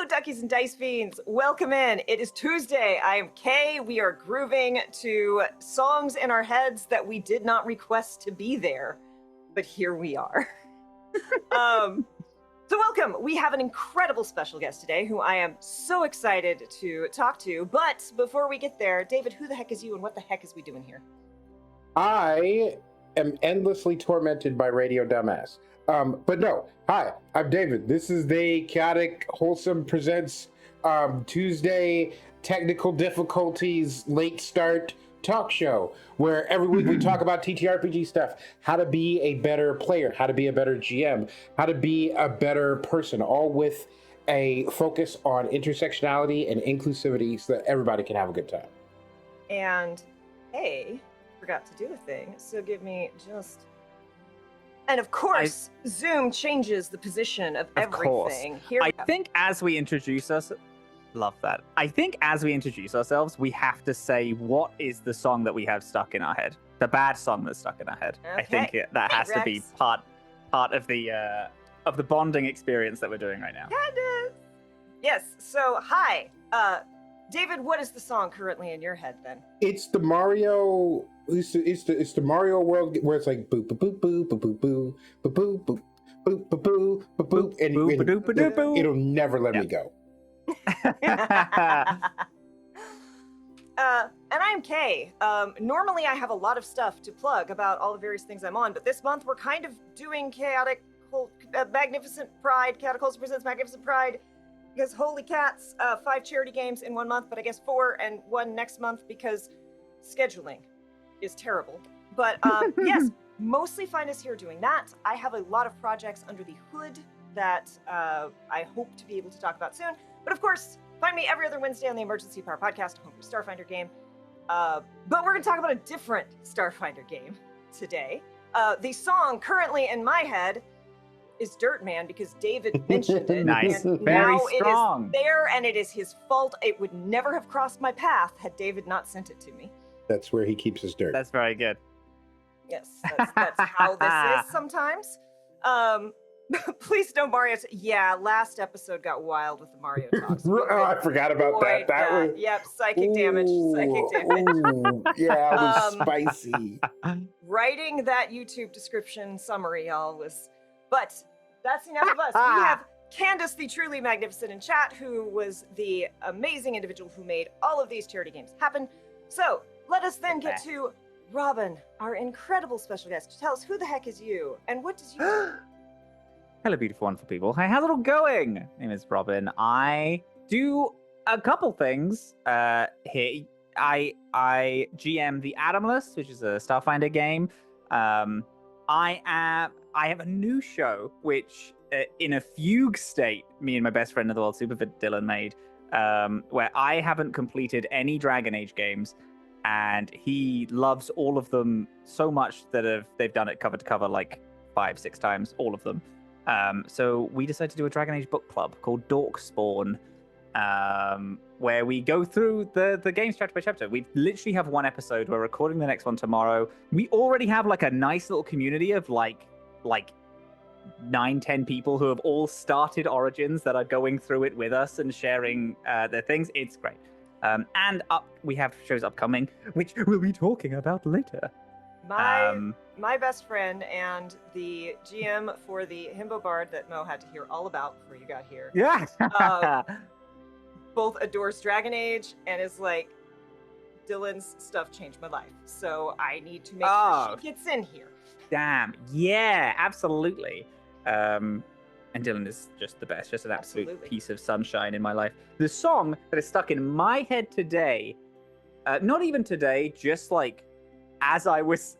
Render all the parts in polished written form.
Duckies and Dice Fiends, welcome in. It is Tuesday. I am Kay. We are grooving to songs in our heads that we did not request to be there, but here we are. So welcome. We have an incredible special guest today who I am so excited to talk to. But before we get there, David, who the heck is you and what the heck is we doing here? I am endlessly tormented by Radio Dumbass. But no, hi, I'm David. This is the Chaotic Wholesome Presents Tuesday Technical Difficulties Late Start talk show, where every week we talk about TTRPG stuff, how to be a better player, how to be a better GM, how to be a better person, all with a focus on intersectionality and inclusivity so that everybody can have a good time. And hey, forgot to do a thing, so give me just... And of course, Zoom changes the position of everything. Here I think as we introduce us, love that. I think as we introduce ourselves, we have to say what is the song that we have stuck in our head, the bad song that's stuck in our head. Okay. I think that has to be part of the bonding experience that we're doing right now. Candace. Yes. So hi, David. What is the song currently in your head then? It's the Mario. It's the Mario world where it's like boop boop boop boop boop boop boop boop boop boop boop boop boop, and it'll never let me go. And I'm Kay. Normally I have a lot of stuff to plug about all the various things I'm on, but this month we're kind of doing Magnificent Pride. Chaotic Wholesome presents Magnificent Pride because holy cats, 5 charity games in 1 month, but I guess 4 and 1 next month because scheduling is terrible. But yes, mostly find us here doing that. I have a lot of projects under the hood that I hope to be able to talk about soon. But of course, find me every other Wednesday on the Emergency Power Podcast, home for Starfinder game. But we're going to talk about a different Starfinder game today. The song currently in my head is Dirt Man because David mentioned it. Nice. And Very now strong. it is there and it is his fault. It would never have crossed my path had David not sent it to me. That's where he keeps his dirt. That's very good. Yes, that's how this is sometimes. Please don't Mario. Yeah, last episode got wild with the Mario talks. Oh, I forgot about that. That was... Yep, psychic damage. Psychic damage. Yeah, it was spicy. Writing that YouTube description summary, y'all, was... But that's enough of us. We have Candace, the truly magnificent in chat, who was the amazing individual who made all of these charity games happen. So, let us then get to Robin, our incredible special guest. Tell us, who the heck is you, and what does you do? Hello, beautiful, wonderful people. Hi, how's it all going? My name is Robin. I do a couple things here. I GM the Atomless, which is a Starfinder game. I have a new show, which in a fugue state, me and my best friend in the world, Superfit Dylan, made, where I haven't completed any Dragon Age games, and he loves all of them so much that they've done it cover to cover like 5-6 times, all of them. So we decided to do a Dragon Age book club called Dork Spawn, where we go through the games chapter by chapter. We literally have 1 episode. We're recording the next one tomorrow. We already have like a nice little community of like 9-10 people who have all started Origins that are going through it with us and sharing their things. It's great. And we have shows upcoming, which we'll be talking about later. My best friend and the GM for the Himbo Bard that Mo had to hear all about before you got here. Yeah. Both adores Dragon Age and is like, Dylan's stuff changed my life, so I need to make sure she gets in here. Damn. Yeah, absolutely. And Dylan is just the best, just an absolute piece of sunshine in my life. The song that is stuck in my head today, not even today, just like as I was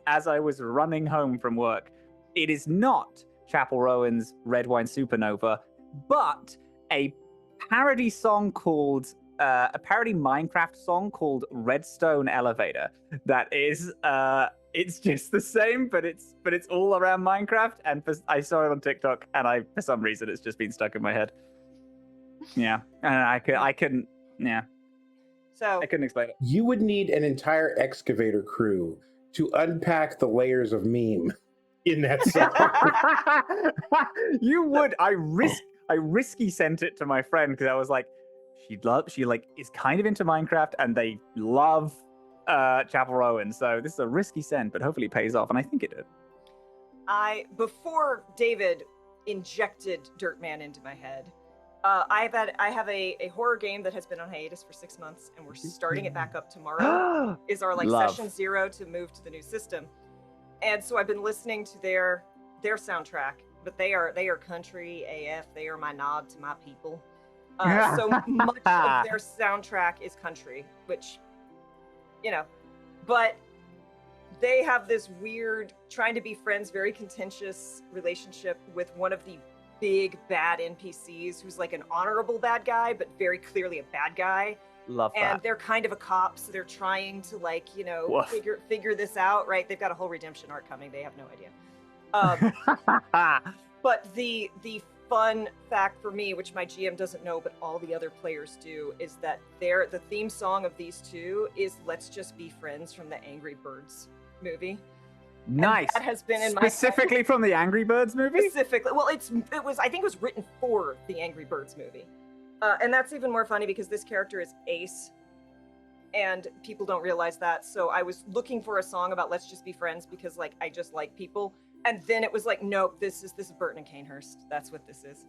running home from work, it is not Chapel Rowan's Red Wine Supernova, but a parody song called a parody Minecraft song called Redstone Elevator. That is it's just the same, but it's all around Minecraft. And I saw it on TikTok, and for some reason it's just been stuck in my head. Yeah, and I couldn't. Yeah. So I couldn't explain it. You would need an entire excavator crew to unpack the layers of meme in that song. You would. risky sent it to my friend because I was like, she like is kind of into Minecraft and they love Chapel Rowan, so this is a risky send, but hopefully it pays off, and I think it did. Before David injected Dirtman into my head, I have a horror game that has been on hiatus for 6 months, and we're starting it back up tomorrow. Is our session 0 to move to the new system, and so I've been listening to their soundtrack, but they are country AF. They are my nod to my people. So much of their soundtrack is country, which, but they have this weird trying to be friends, very contentious relationship with one of the big bad NPCs who's like an honorable bad guy, but very clearly a bad guy. Love that. And they're kind of a cop, so they're trying to figure this out, right? They've got a whole redemption arc coming. They have no idea. But the fun fact for me, which my GM doesn't know, but all the other players do, is that the theme song of these two is "Let's Just Be Friends" from the Angry Birds movie. Nice. And that has been in specifically from the Angry Birds movie. Specifically, well, I think it was written for the Angry Birds movie, and that's even more funny because this character is Ace, and people don't realize that. So I was looking for a song about "Let's Just Be Friends" because I just like people, and then it was like, nope, this is Burton and Canehurst. That's what this is.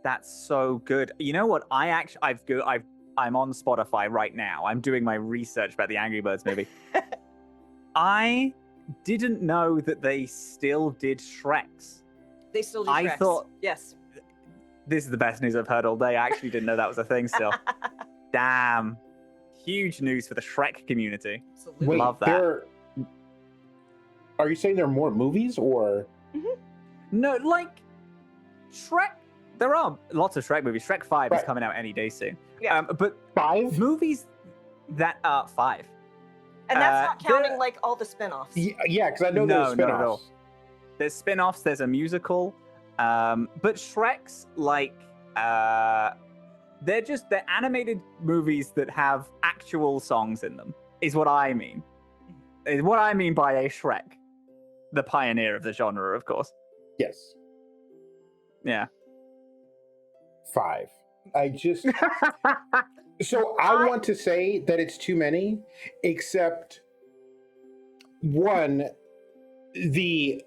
That's so good. You know what? I'm on Spotify right now. I'm doing my research about the Angry Birds movie. I didn't know that they still did Shreks. They still do Shreks. I thought, yes. This is the best news I've heard all day. I actually didn't know that was a thing still. Damn. Huge news for the Shrek community. Absolutely. Wait, love that. Are you saying there are more movies, or? Mm-hmm. No, Shrek. There are lots of Shrek movies. Shrek 5 is Right. coming out any day soon. Yeah. But 5? movies that are 5. And that's not counting all the spin-offs. Yeah, because I know No, there's not at all. spin-offs. There's spin-offs, there's a musical, but Shrek's they're animated movies that have actual songs in them, is what I mean. Is what I mean by a Shrek. The pioneer of the genre, of course. Yes. Yeah. 5. I just... So I want to say that it's too many, except one, the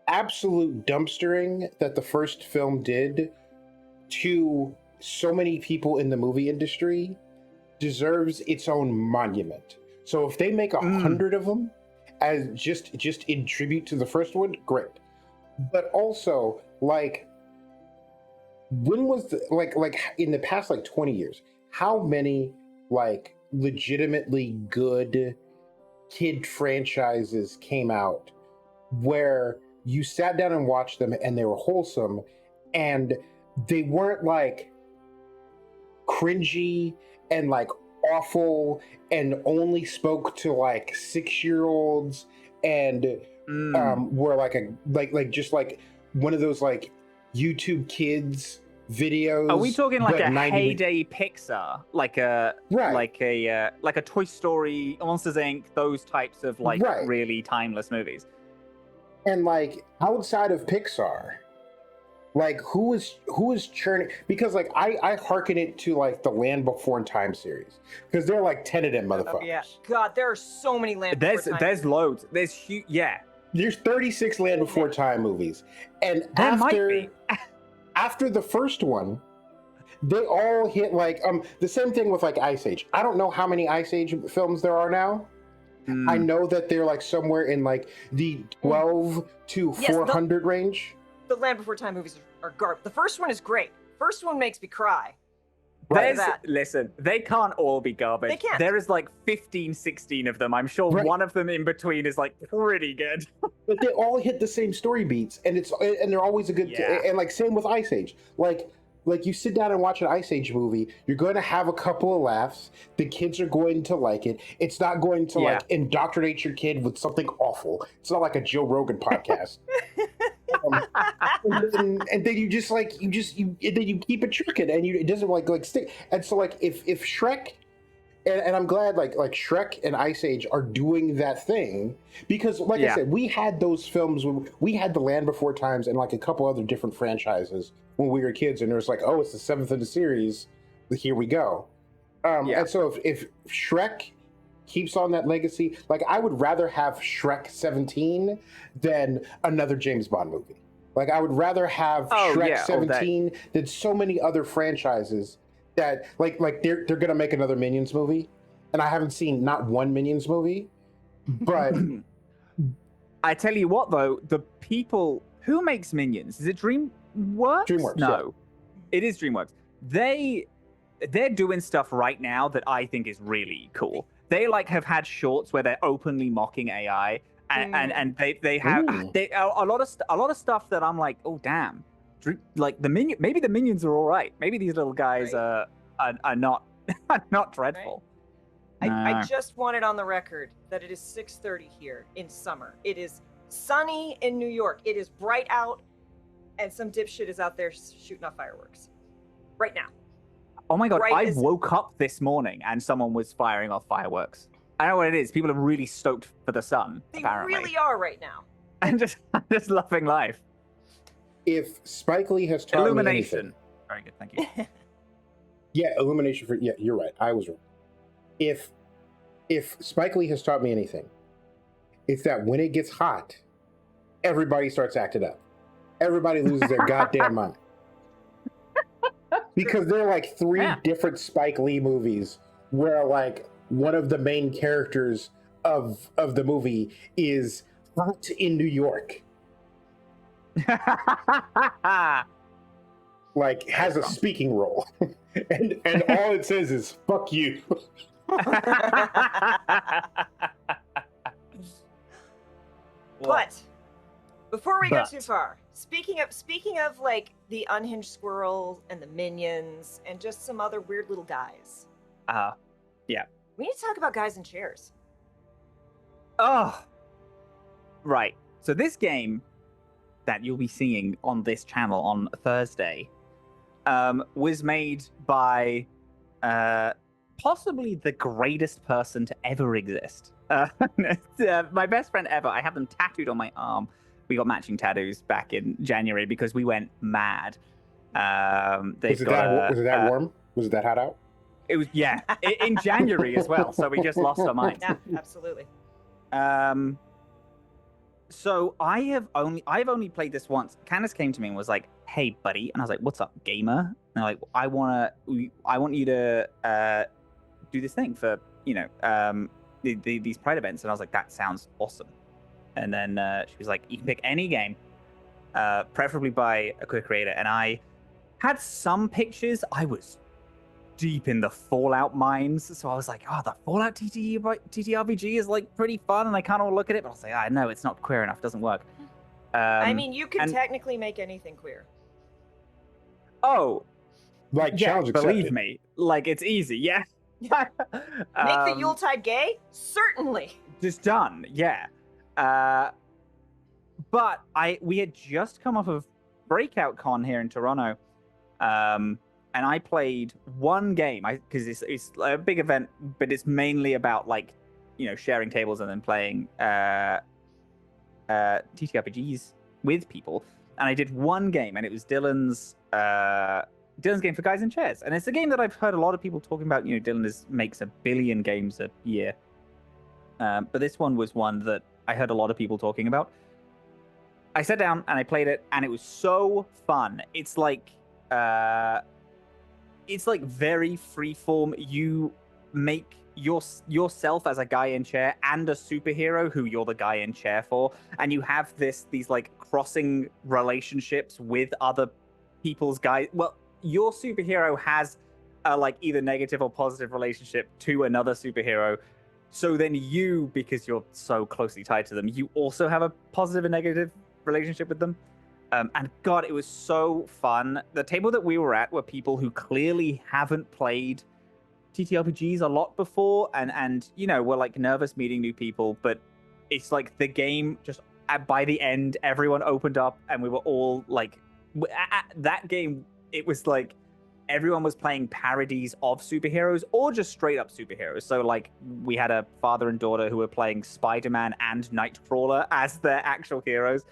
absolute dumpstering that the first film did to so many people in the movie industry deserves its own monument. So if they make 100 of them as just in tribute to the first one, great. But also, when was in the past 20 years, how many legitimately good kid franchises came out where you sat down and watched them and they were wholesome and they weren't cringy and awful and only spoke to 6-year-olds and were just one of those YouTube Kids videos. Are we talking but a 90 heyday Pixar, like a Toy Story, Monsters Inc., those types of Right. really timeless movies? And outside of Pixar, who is churning? Because I hearken it to the Land Before Time series because there are 10 of them motherfuckers. Oh, yeah. God, there are so many Land Before Time. There's loads. There's huge. Yeah. There's 36 Land Before Time movies, and There might be. after the first one, they all hit the same thing with Ice Age. I don't know how many Ice Age films there are now. I know that they're somewhere in the 12 to 400 range. The Land Before Time movies are garbage. The first one is great. First one makes me cry. Listen, they can't all be garbage. They can't. There is 15, 16 of them. I'm sure one of them in between is pretty good. But they all hit the same story beats, and they're always a good. Yeah. And same with Ice Age. You sit down and watch an Ice Age movie, you're going to have a couple of laughs. The kids are going to like it. It's not going to indoctrinate your kid with something awful. It's not like a Joe Rogan podcast. And then you just then you keep it trucking, and it doesn't stick. And so if Shrek and I'm glad like Shrek and Ice Age are doing that thing because, like I said, we had those films when we had The Land Before Times and like a couple other different franchises when we were kids, and it was like, oh, it's the seventh in the series. Here we go. And so if Shrek keeps on that legacy, like I would rather have Shrek 17 than another James Bond movie. Like I would rather have Shrek 17 than so many other franchises that like they're gonna make another Minions movie, and I haven't seen not one Minions movie, but I tell you what though, the people who makes Minions, is it DreamWorks? DreamWorks, no, it is DreamWorks. They're doing stuff right now that I think is really cool. They like have had shorts where they're openly mocking AI, and they have a lot of stuff that I'm like, oh damn, like maybe the Minions are all right. Maybe these little guys are not not dreadful. Right. I just want it on the record that it is 6:30 here in summer. It is sunny in New York. It is bright out, and some dipshit is out there shooting off fireworks right now. Oh my god, I woke up this morning and someone was firing off fireworks. I know what it is. People are really stoked for the sun, apparently. They really are right now. I'm just loving life. If Spike Lee has taught me anything... Very good, thank you. Yeah, Illumination for... Yeah, you're right. I was wrong. If Spike Lee has taught me anything, it's that when it gets hot, everybody starts acting up. Everybody loses their goddamn mind. Because there are like three different Spike Lee movies where like one of the main characters of the movie is hot in New York. Like has a speaking role. and all it says is fuck you. But before we go too far, speaking of like the unhinged squirrels and the minions and just some other weird little guys. Yeah. We need to talk about guys in chairs. Oh. Right. So this game that you'll be seeing on this channel on Thursday was made by possibly the greatest person to ever exist. My best friend ever. I have them tattooed on my arm. We got matching tattoos back in January because we went mad. Was it that warm? Was it that hot out? It was, yeah, in January as well. So we just lost our minds. Yeah, absolutely. So I've only played this once. Candace came to me and was like, "Hey, buddy," and I was like, "What's up, gamer?" And they're like, "I want you to do this thing for these Pride events," and I was like, "That sounds awesome." And then she was like, "You can pick any game, preferably by a queer creator." And I had some pictures. I was deep in the Fallout mines, so I was like, "Oh, the Fallout TTRPG is like pretty fun," and I kind of look at it, but I was like, "No, it's not queer enough. It doesn't work." I mean, you can technically make anything queer. Oh, like challenge accepted. Believe me, like it's easy. Yeah. Make the Yuletide gay? Certainly. Just done. Yeah. But we had just come off of Breakout Con here in Toronto, and I played one game because it's a big event, but it's mainly about like sharing tables and then playing TTRPGs with people. And I did one game, and it was Dylan's game for Guys in Chairs, and it's a game that I've heard a lot of people talking about. Dylan makes 1 billion games a year, but this one was one that I heard a lot of people talking about. I sat down and I played it, and it was so fun. It's like very freeform. You make yourself as a guy in chair and a superhero who you're the guy in chair for, and you have these like crossing relationships with other people's guys. Well, your superhero has a like either negative or positive relationship to another superhero. So then you, because you're so closely tied to them, you also have a positive and negative relationship with them. And God, it was so fun. The table that we were at were people who clearly haven't played TTRPGs a lot before, and were like nervous meeting new people. But it's like the game just by the end, everyone opened up, and we were all like, at that game, it was like everyone was playing parodies of superheroes or just straight up superheroes. So like we had a father and daughter who were playing Spider-Man and Nightcrawler as their actual heroes.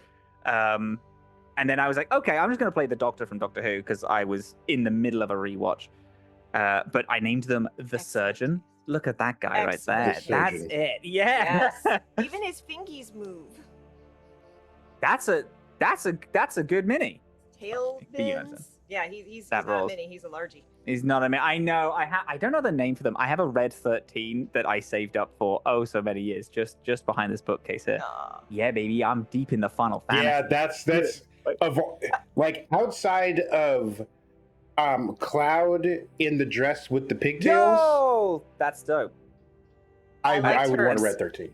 And then I was like, okay, I'm just going to play the Doctor from Doctor Who because I was in the middle of a rewatch. But I named them the Surgeon. Look at that guy right there. The That's Surgeon. it. Yeah. Yes. Even his fingies move. That's a good mini. Tail But you know fins. Yeah, he's That not a rolls. mini. He's a largie. He's not a mini. I know. I don't know the name for them. I have a red 13 that I saved up for so many years, just behind this bookcase here. Yeah, baby, I'm deep in the Final Fantasy. Yeah, that's of like outside of Cloud in the dress with the pigtails. Yo, that's dope. I would want Turks. a red 13.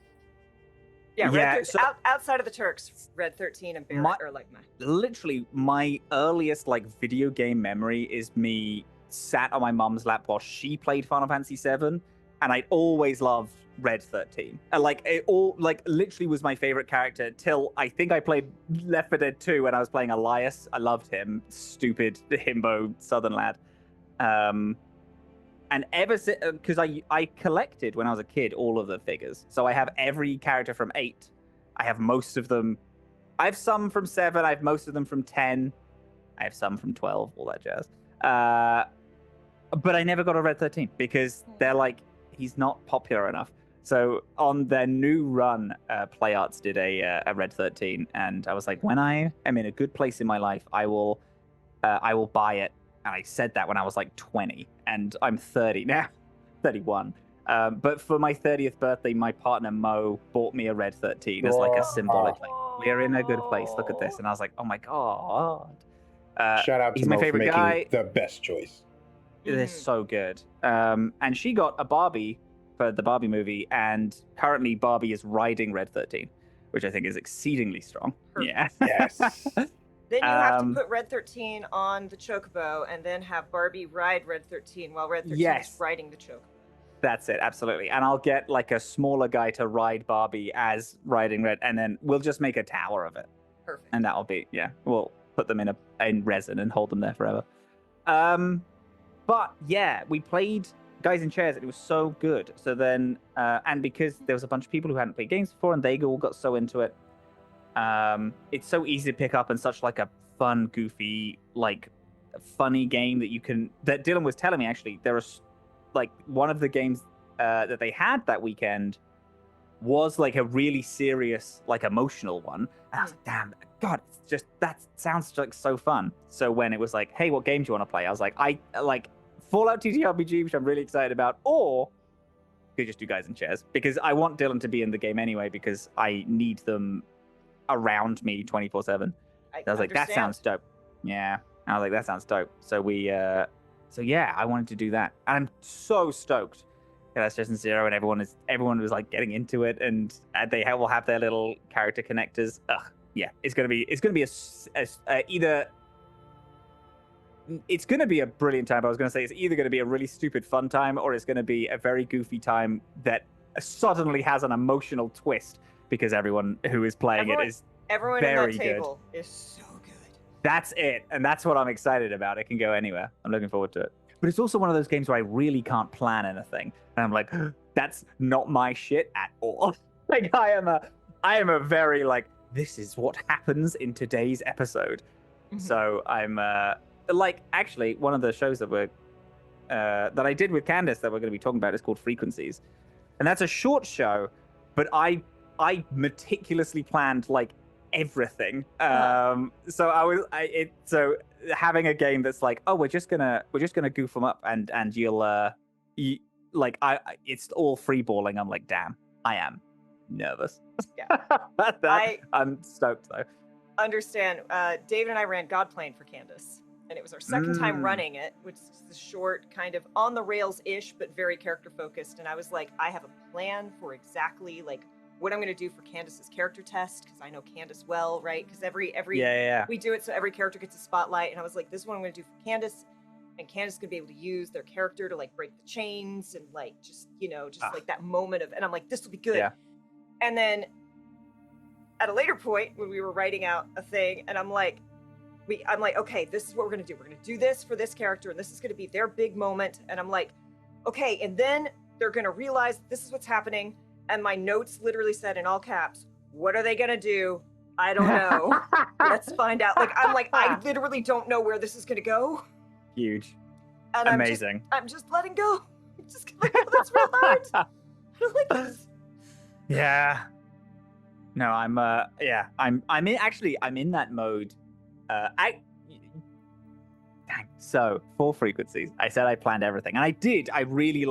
Yeah, Yeah, Red so- outside of the Turks, Red 13 and Barrett are like my. Literally, my earliest like video game memory is me sat on my mum's lap while she played Final Fantasy VII, and I always loved Red 13. And like it all like literally was my favorite character till I think I played Left 4 Dead 2 when I was playing Elias. I loved him, stupid himbo southern lad. And ever since, because I collected when I was a kid all of the figures, so I have every character from 8. I have most of them. I have some from 7. I have most of them from 10. I have some from 12. All that jazz. But I never got a Red 13 because they're like he's not popular enough. So on their new run, PlayArts did a Red 13, and I was like, when I am in a good place in my life, I will buy it. And I said that when I was like 20, and I'm 30 now, 31. But for my 30th birthday, my partner Mo bought me a Red 13 as like a symbolic, like, we're in a good place. Look at this. And I was like, oh my God. Shout out to he's my Mo for favorite making guy. the best choice. They're so good. And she got a Barbie for the Barbie movie, and currently Barbie is riding Red 13, which I think is exceedingly strong. Perfect. Yeah. Yes. Then you have to put Red 13 on the chocobo and then have Barbie ride Red 13 while Red 13 Yes. is riding the chocobo. That's it, absolutely. And I'll get like a smaller guy to ride Barbie as riding Red, and then we'll just make a tower of it. Perfect. And that'll be, yeah, we'll put them in resin and hold them there forever. But yeah, we played Guys in Chairs, and it was so good. So then, and because there was a bunch of people who hadn't played games before, and they all got so into it, it's so easy to pick up and such like a fun, goofy, like funny game that Dylan was telling me actually, there was like one of the games that they had that weekend was like a really serious, like emotional one. And I was like, damn, God, it's just, that sounds like so fun. So when it was like, hey, what game do you want to play? I was like, I like Fallout TTRPG, which I'm really excited about, or could just do Guys in Chairs, because I want Dylan to be in the game anyway, because I need them around me 24/7. I was like, that sounds dope. Yeah, I was like, that sounds dope. So yeah, I wanted to do that. And I'm so stoked. Yeah, that's just Zero, and everyone was like getting into it, and they will have their little character connectors. Yeah, it's gonna be it's gonna be a brilliant time. I was gonna say it's either gonna be a really stupid fun time, or it's gonna be a very goofy time that suddenly has an emotional twist because everyone who is playing it is everyone very at that table is so good. That's it, and that's what I'm excited about. It can go anywhere. I'm looking forward to it. But it's also one of those games where I really can't plan anything, and I'm like, that's not my shit at all. Like I am a very like, this is what happens in today's episode. Mm-hmm. So I'm like, actually, one of the shows that I did with Candace that we're going to be talking about is called Frequencies, and that's a short show, but I meticulously planned like everything. So so having a game that's like, oh, we're just gonna goof them up, and you'll it's all free balling. I'm like, damn, I am nervous. Yeah. I'm stoked though. Understand. David and I ran Godplane for Candace, and it was our second time running it, which is a short, kind of on the rails-ish, but very character focused. And I was like, I have a plan for exactly like what I'm going to do for Candace's character test, because I know Candace well, right? Because every we do it so every character gets a spotlight, and I was like, this is what I'm going to do for Candace, and Candace is going to be able to use their character to like break the chains and like just like that moment of, and I'm like, this will be good. Yeah. And then at a later point when we were writing out a thing, and I'm like, I'm like, okay, this is what we're gonna do. We're gonna do this for this character, and this is gonna be their big moment. And I'm like, okay, and then they're gonna realize this is what's happening. And my notes literally said in all caps, what are they gonna do? I don't know. Let's find out. Like, I'm like, I literally don't know where this is gonna go. Huge. And Amazing. I'm just letting go. I'm just gonna go. That's real hard. I don't like this. Yeah. No, I'm in that mode. So 4 frequencies. I said I planned everything, and I did. I really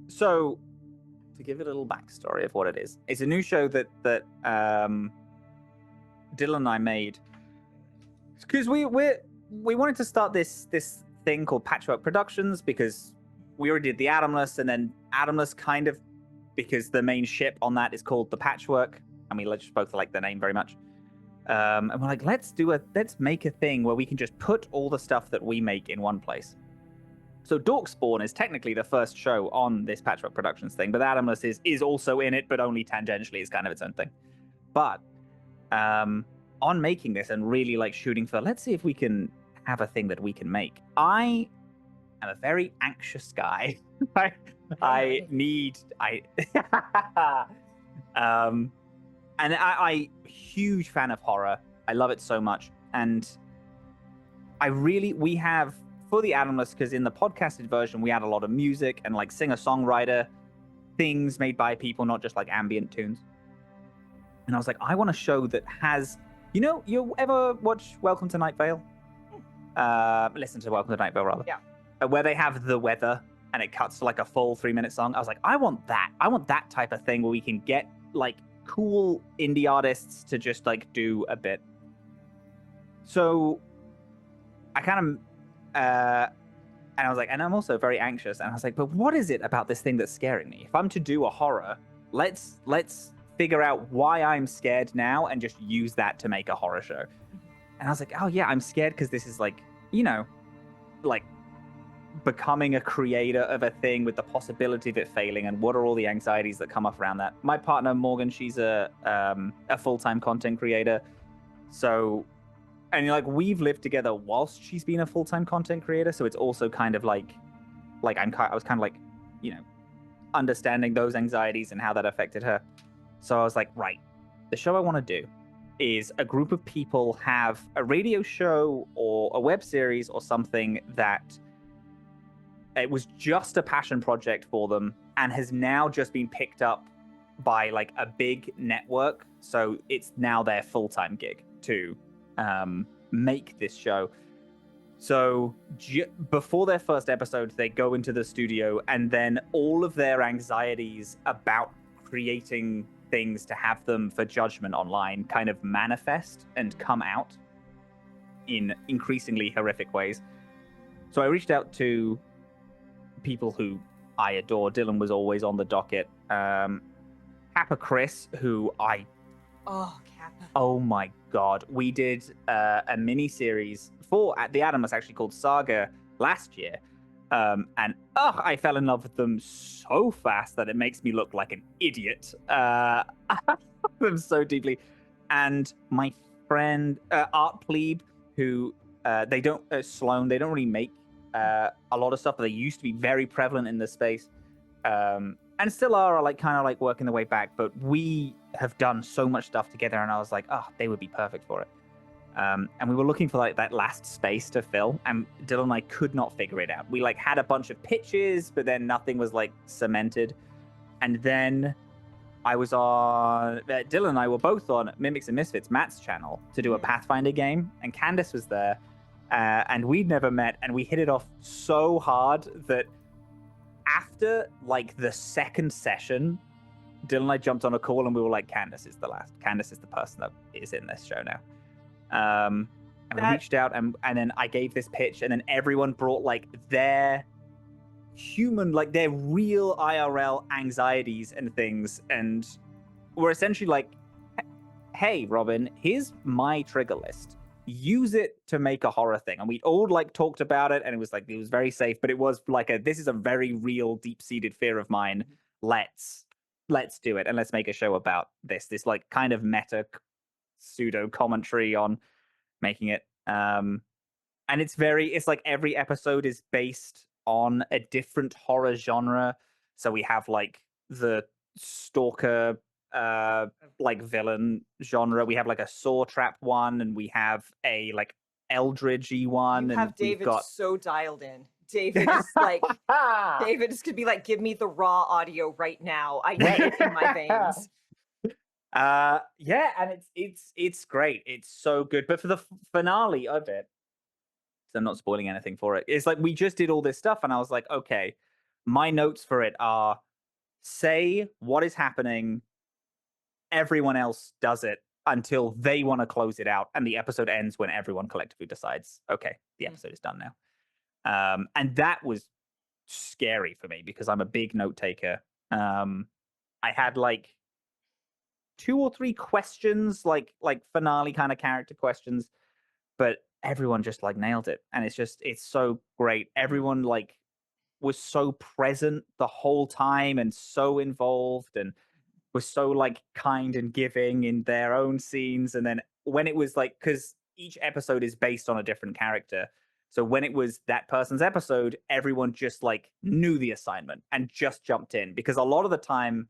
so to give it a little backstory of what it is. It's a new show that Dylan and I made because we wanted to start this thing called Patchwork Productions because we already did the Atomless, and then Atomless kind of because the main ship on that is called the Patchwork, and we just both like the name very much. And we're like, let's make a thing where we can just put all the stuff that we make in one place. So Dorkspawn is technically the first show on this Patchwork Productions thing, but Atomless is also in it, but only tangentially. It's kind of its own thing. But on making this and really like shooting for, let's see if we can have a thing that we can make. I am a very anxious guy. I huge fan of horror. I love it so much. And we have for the Atomless, because in the podcasted version, we add a lot of music and like singer-songwriter things made by people, not just like ambient tunes. And I was like, I want a show that has, you ever watch Welcome to Night Vale? Listen to Welcome to Night Vale, rather. Yeah. Where they have the weather and it cuts to like a full 3-minute song. I was like, I want that. I want that type of thing where we can get like cool indie artists to just like do a bit. So I kind of, and I was like, and I'm also very anxious. And I was like, but what is it about this thing that's scaring me? If I'm to do a horror, let's figure out why I'm scared now and just use that to make a horror show. And I was like, oh yeah, I'm scared because this is like, like becoming a creator of a thing with the possibility of it failing, and what are all the anxieties that come up around that. My partner Morgan, she's a full-time content creator, so and like we've lived together whilst she's been a full-time content creator, so it's also kind of like I was kind of like understanding those anxieties and how that affected her. So I was like, right, the show I want to do is a group of people have a radio show or a web series or something that it was just a passion project for them and has now just been picked up by like a big network. So it's now their full-time gig to make this show. So before their first episode, they go into the studio, and then all of their anxieties about creating things to have them for judgment online kind of manifest and come out in increasingly horrific ways. So I reached out to people who I adore. Dylan was always on the docket. Kappa Chris, who I... Oh, Kappa. Oh my God. We did a mini-series at the Atomless, actually called Saga, last year. And I fell in love with them so fast that it makes me look like an idiot. I love them so deeply. And my friend Art Plebe, who they don't Sloan, they don't really make a lot of stuff, but they used to be very prevalent in the space, and still are like kind of like working their way back. But we have done so much stuff together, and I was like, they would be perfect for it. And we were looking for like that last space to fill, and Dylan and I could not figure it out. We like had a bunch of pitches, but then nothing was like cemented. And then I was on Dylan and I were both on Mimics and Misfits, Matt's channel, to do a Pathfinder game, and Candace was there, and we'd never met, and we hit it off so hard that after like the second session, Dylan and I jumped on a call and we were like, Candace is the person that is in this show now. And we reached out, and then I gave this pitch, and then everyone brought like their human, like their real IRL anxieties and things, and we're essentially like, hey Robin, here's my trigger list, use it to make a horror thing. And we all like talked about it, and it was very safe, but it was like this is a very real deep-seated fear of mine. Let's do it, and let's make a show about this like kind of meta pseudo commentary on making it. And it's like every episode is based on a different horror genre. So we have like the stalker like villain genre. We have like a saw trap one, and we have a like eldritchy one. You and have we've David got so dialed in. David is like, David is gonna be like, give me the raw audio right now. I need it in my veins. Yeah, and it's great. It's so good. But for the finale of it, so I'm not spoiling anything for it. It's like we just did all this stuff, and I was like, okay, my notes for it are: say what is happening, everyone else does it until they want to close it out, and the episode ends when everyone collectively decides, okay, the episode is done now. And that was scary for me because I'm a big note taker. I had like 2 or 3 questions, like finale kind of character questions, but everyone just like nailed it, and it's so great. Everyone like was so present the whole time and so involved and was so like kind and giving in their own scenes. And then when it was like, because each episode is based on a different character, so when it was that person's episode, everyone just like knew the assignment and just jumped in, because a lot of the time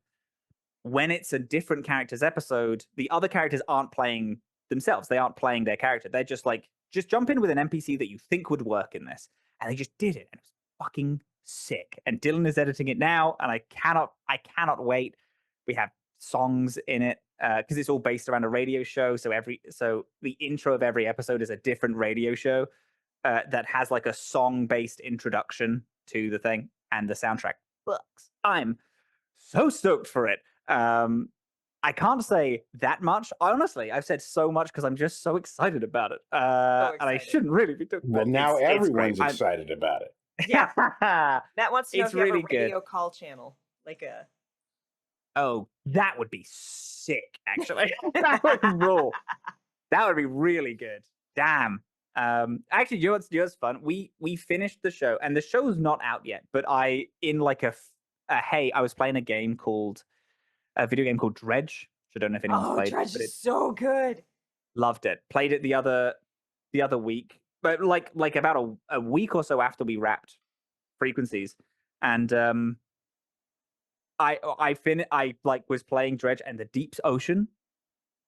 when it's a different character's episode, the other characters aren't playing themselves. They aren't playing their character. They're just like, just jump in with an NPC that you think would work in this. And they just did it. And it was fucking sick. And Dylan is editing it now, and I cannot wait. We have songs in it because it's all based around a radio show. So the intro of every episode is a different radio show that has like a song-based introduction to the thing, and the soundtrack books. I'm so stoked for it. I can't say that much. Honestly, I've said so much because I'm just so excited about it. And I shouldn't really be talking Well, about it. now It's everyone's great. excited about it. Yeah. Matt wants to know It's if you have really a good. radio call channel, like a. Oh, that would be sick, actually. That would rule. That would be really good. Damn. Actually, you know what's fun? We finished the show, and the show's not out yet, but I was playing a video game called Dredge, which I don't know if anyone's played. Dredge but is so good. Loved it. Played it the other week, but like about a week or so after we wrapped Frequencies, and I was playing Dredge, and the deep ocean,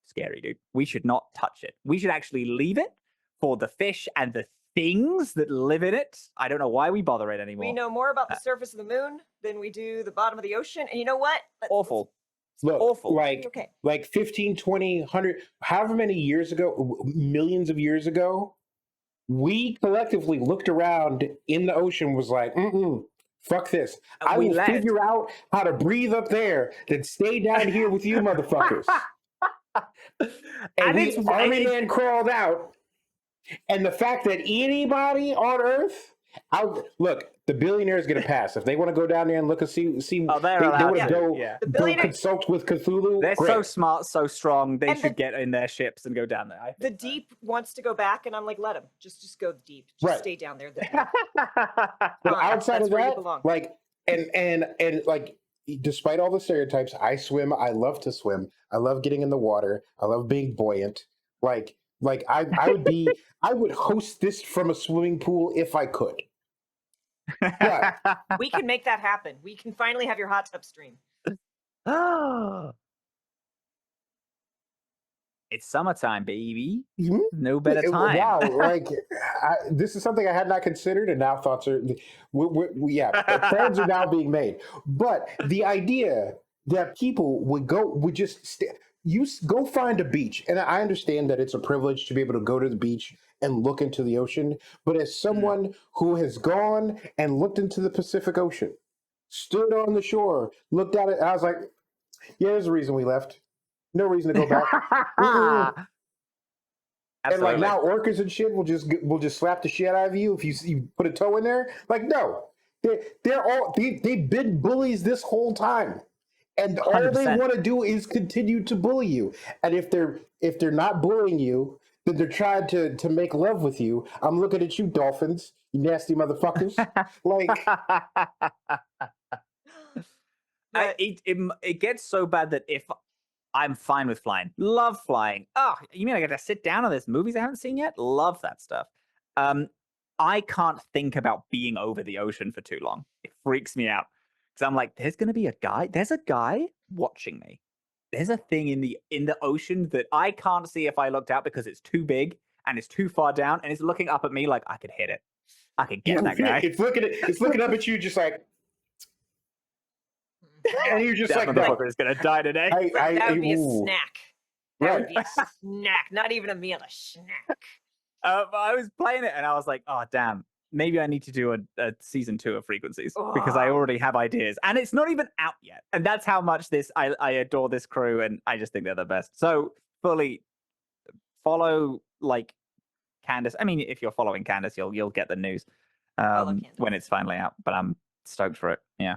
scary, dude. We should not touch it. We should actually leave it for the fish and the things that live in it. I don't know why we bother it anymore. We know more about the surface of the moon than we do the bottom of the ocean, and you know what? Awful. Look, awful. Like 15, 20, 100, however many years ago, millions of years ago, we collectively looked around in the ocean, was like, fuck this. I will figure out how to breathe up there, then stay down here with you motherfuckers. and we Army Man crawled out. And the fact that anybody on Earth, look, the billionaires get a pass. If they want to go down there and look and see they want to go consult with Cthulhu. They're great. so smart, so strong. They should get in their ships and go down there. The deep wants to go back, and I'm like, let him. Just go deep. Just stay down there. But outside of that, like, and like, despite all the stereotypes, I swim. I love to swim. I love getting in the water. I love being buoyant. Like I would host this from a swimming pool if I could. Yeah. We can make that happen. We can finally have your hot tub stream. It's summertime, baby. Mm-hmm. No better time. Wow, like this is something I had not considered, and now thoughts are, plans are now being made. But the idea that people would just go find a beach, and I understand that it's a privilege to be able to go to the beach and look into the ocean, but as someone who has gone and looked into the Pacific Ocean, stood on the shore, looked at it, I was like, yeah, there's a reason we left. No reason to go back. And like now orcas and shit will just slap the shit out of you if you put a toe in there. Like, no. They've been bullies this whole time. And all 100%. They want to do is continue to bully you. And if they're not bullying you, then they're trying to make love with you. I'm looking at you, dolphins, you nasty motherfuckers. Like, it gets so bad that I'm fine with flying. Love flying. Oh, you mean I get to sit down on this movies I haven't seen yet? Love that stuff. I can't think about being over the ocean for too long. It freaks me out because I'm like, there's gonna be a guy. There's a guy watching me. There's a thing in the ocean that I can't see if I looked out because it's too big and it's too far down and it's looking up at me like I could hit it. I could get that guy. It's looking up at you just like, and you're just That like, no. motherfucker is gonna die today. That would be a ooh. snack. That Right. would be a snack, not even a meal, a snack. I was playing it and I was like, oh damn, maybe I need to do a season 2 of Frequencies because I already have ideas and it's not even out yet. And that's how much I adore this crew and I just think they're the best. So fully follow like Candace. I mean, if you're following Candace, you'll get the news when it's finally out. But I'm stoked for it. Yeah.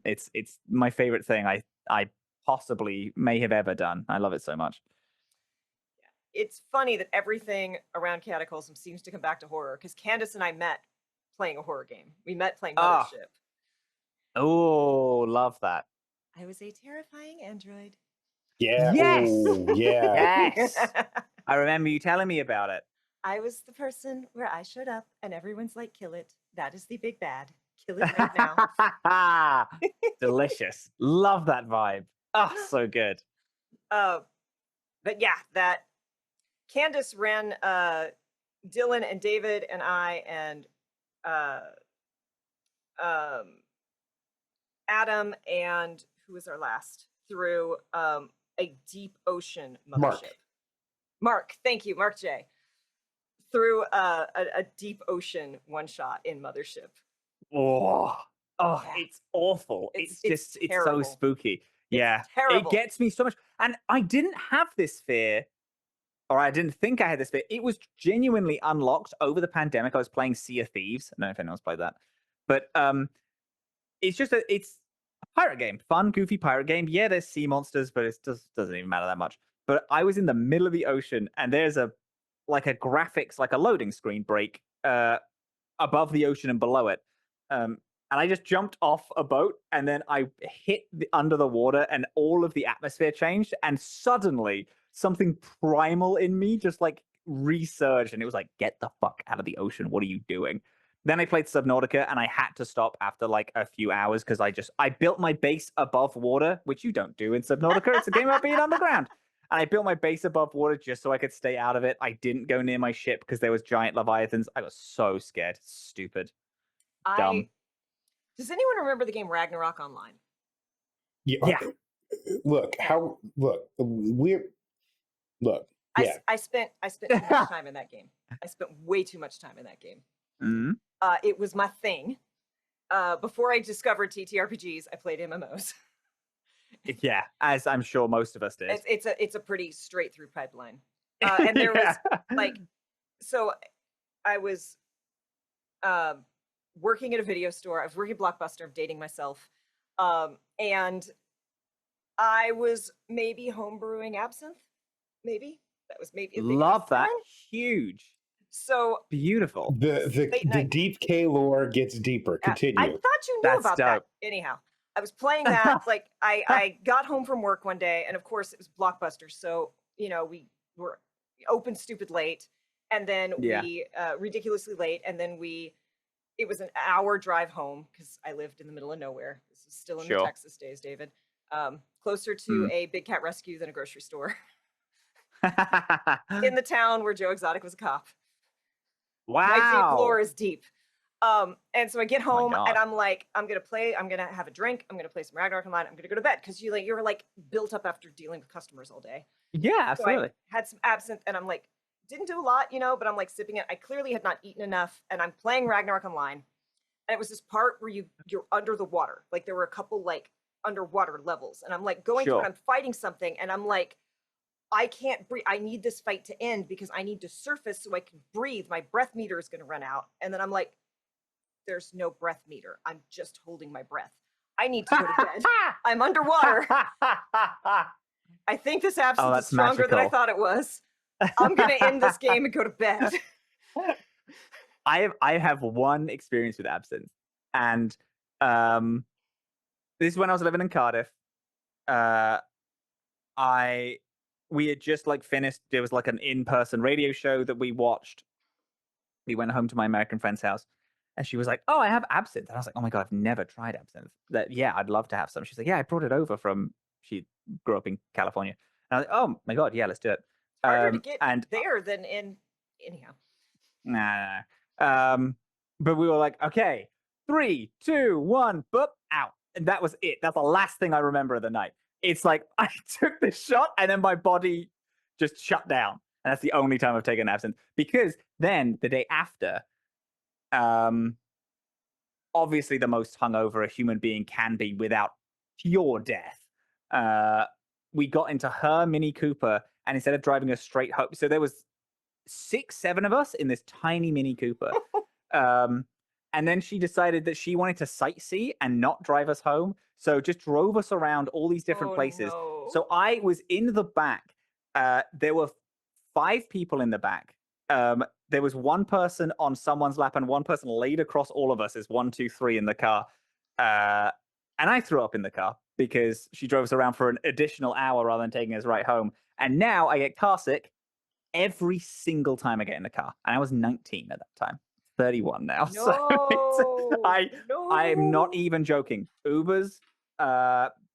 It's my favorite thing I possibly may have ever done. I love it so much. It's funny that everything around Chaotic Wholesome seems to come back to horror because Candace and I met playing a horror game. We met playing Mothership. Oh, love that. I was a terrifying android. Yeah. Yes. Ooh, yeah. Yes. I remember you telling me about it. I was the person where I showed up and everyone's like, kill it. That is the big bad. Kill it right now. Delicious. Love that vibe. Oh, so good. But yeah, that Candace ran Dylan and David and I and Adam and who was our last through a deep ocean mothership. Mark, thank you, Mark J. Through a deep ocean one shot in Mothership. Oh, it's awful. It's so spooky. Yeah, terrible. It gets me so much. And I didn't have this fear, or I didn't think I had this fear. It was genuinely unlocked over the pandemic. I was playing Sea of Thieves. I don't know if anyone's played that, but it's just it's a pirate game, fun, goofy pirate game. Yeah, there's sea monsters, but it doesn't even matter that much. But I was in the middle of the ocean, and there's a graphics, like a loading screen break above the ocean and below it. And I just jumped off a boat and then I hit under the water and all of the atmosphere changed. And suddenly something primal in me just like resurged and it was like, get the fuck out of the ocean. What are you doing? Then I played Subnautica and I had to stop after like a few hours because I built my base above water, which you don't do in Subnautica. It's a game about being underground. And I built my base above water just so I could stay out of it. I didn't go near my ship because there was giant leviathans. I was so scared. Stupid. Dumb. Does anyone remember the game Ragnarok Online? Yeah. Look. I spent too much time in that game. I spent way too much time in that game. Mm-hmm. It was my thing. Before I discovered TTRPGs, I played MMOs. Yeah, as I'm sure most of us did. It's a pretty straight through pipeline. And there was like, so I was working at a video store. I was working at Blockbuster. I'm dating myself. And I was maybe homebrewing absinthe. Maybe that was maybe. Love that. Huge. So beautiful. The deep K lore gets deeper. Continue. I thought you knew about that. Anyhow, I was playing that. Like I got home from work one day, and of course it was Blockbuster. So we were open stupid late, and then we ridiculously late, and then it was an hour drive home because I lived in the middle of nowhere. This is still in the Texas days, David. Closer to a big cat rescue than a grocery store. In the town where Joe Exotic was a cop. Wow. My deep lore is deep. And so I get home and I'm like, I'm gonna have a drink, I'm gonna play some Ragnarok Online, I'm gonna go to bed because you're like built up after dealing with customers all day. Yeah, absolutely. So I had some absinthe and I'm like, didn't do a lot, but I'm like sipping it. I clearly had not eaten enough, and I'm playing Ragnarok Online. And it was this part where you're under the water. Like there were a couple like underwater levels, and I'm like going through and I'm fighting something, and I'm like, I can't breathe. I need this fight to end because I need to surface so I can breathe. My breath meter is going to run out. And then I'm like, there's no breath meter. I'm just holding my breath. I need to go to bed. I'm underwater. I think this absinthe is stronger than I thought it was. I'm going to end this game and go to bed. I have one experience with absinthe. And this is when I was living in Cardiff. we had just like finished. There was like an in-person radio show that we watched. We went home to my American friend's house, and she was like, "Oh, I have absinthe." And I was like, "Oh my god, I've never tried absinthe. Yeah, I'd love to have some." She's like, "Yeah, I brought it over from." She grew up in California, and I was like, "Oh my god, yeah, let's do it." Harder to get And there than in anyhow. nah. But we were like, "Okay, 3, 2, 1, boop, out," and that was it. That's the last thing I remember of the night. It's like I took the shot, and then my body just shut down. And that's the only time I've taken absinthe. Because then the day after, obviously the most hungover a human being can be without pure death. We got into her Mini Cooper, and instead of driving us straight home, so there was 6, 7 of us in this tiny Mini Cooper. And then she decided that she wanted to sightsee and not drive us home, so just drove us around all these different places. No. So I was in the back. There were 5 people in the back. There was one person on someone's lap and one person laid across all of us as 1, 2, 3 in the car. And I threw up in the car because she drove us around for an additional hour rather than taking us right home. And now I get car sick every single time I get in the car. And I was 19 at that time, 31 now. No. I am not even joking. Ubers,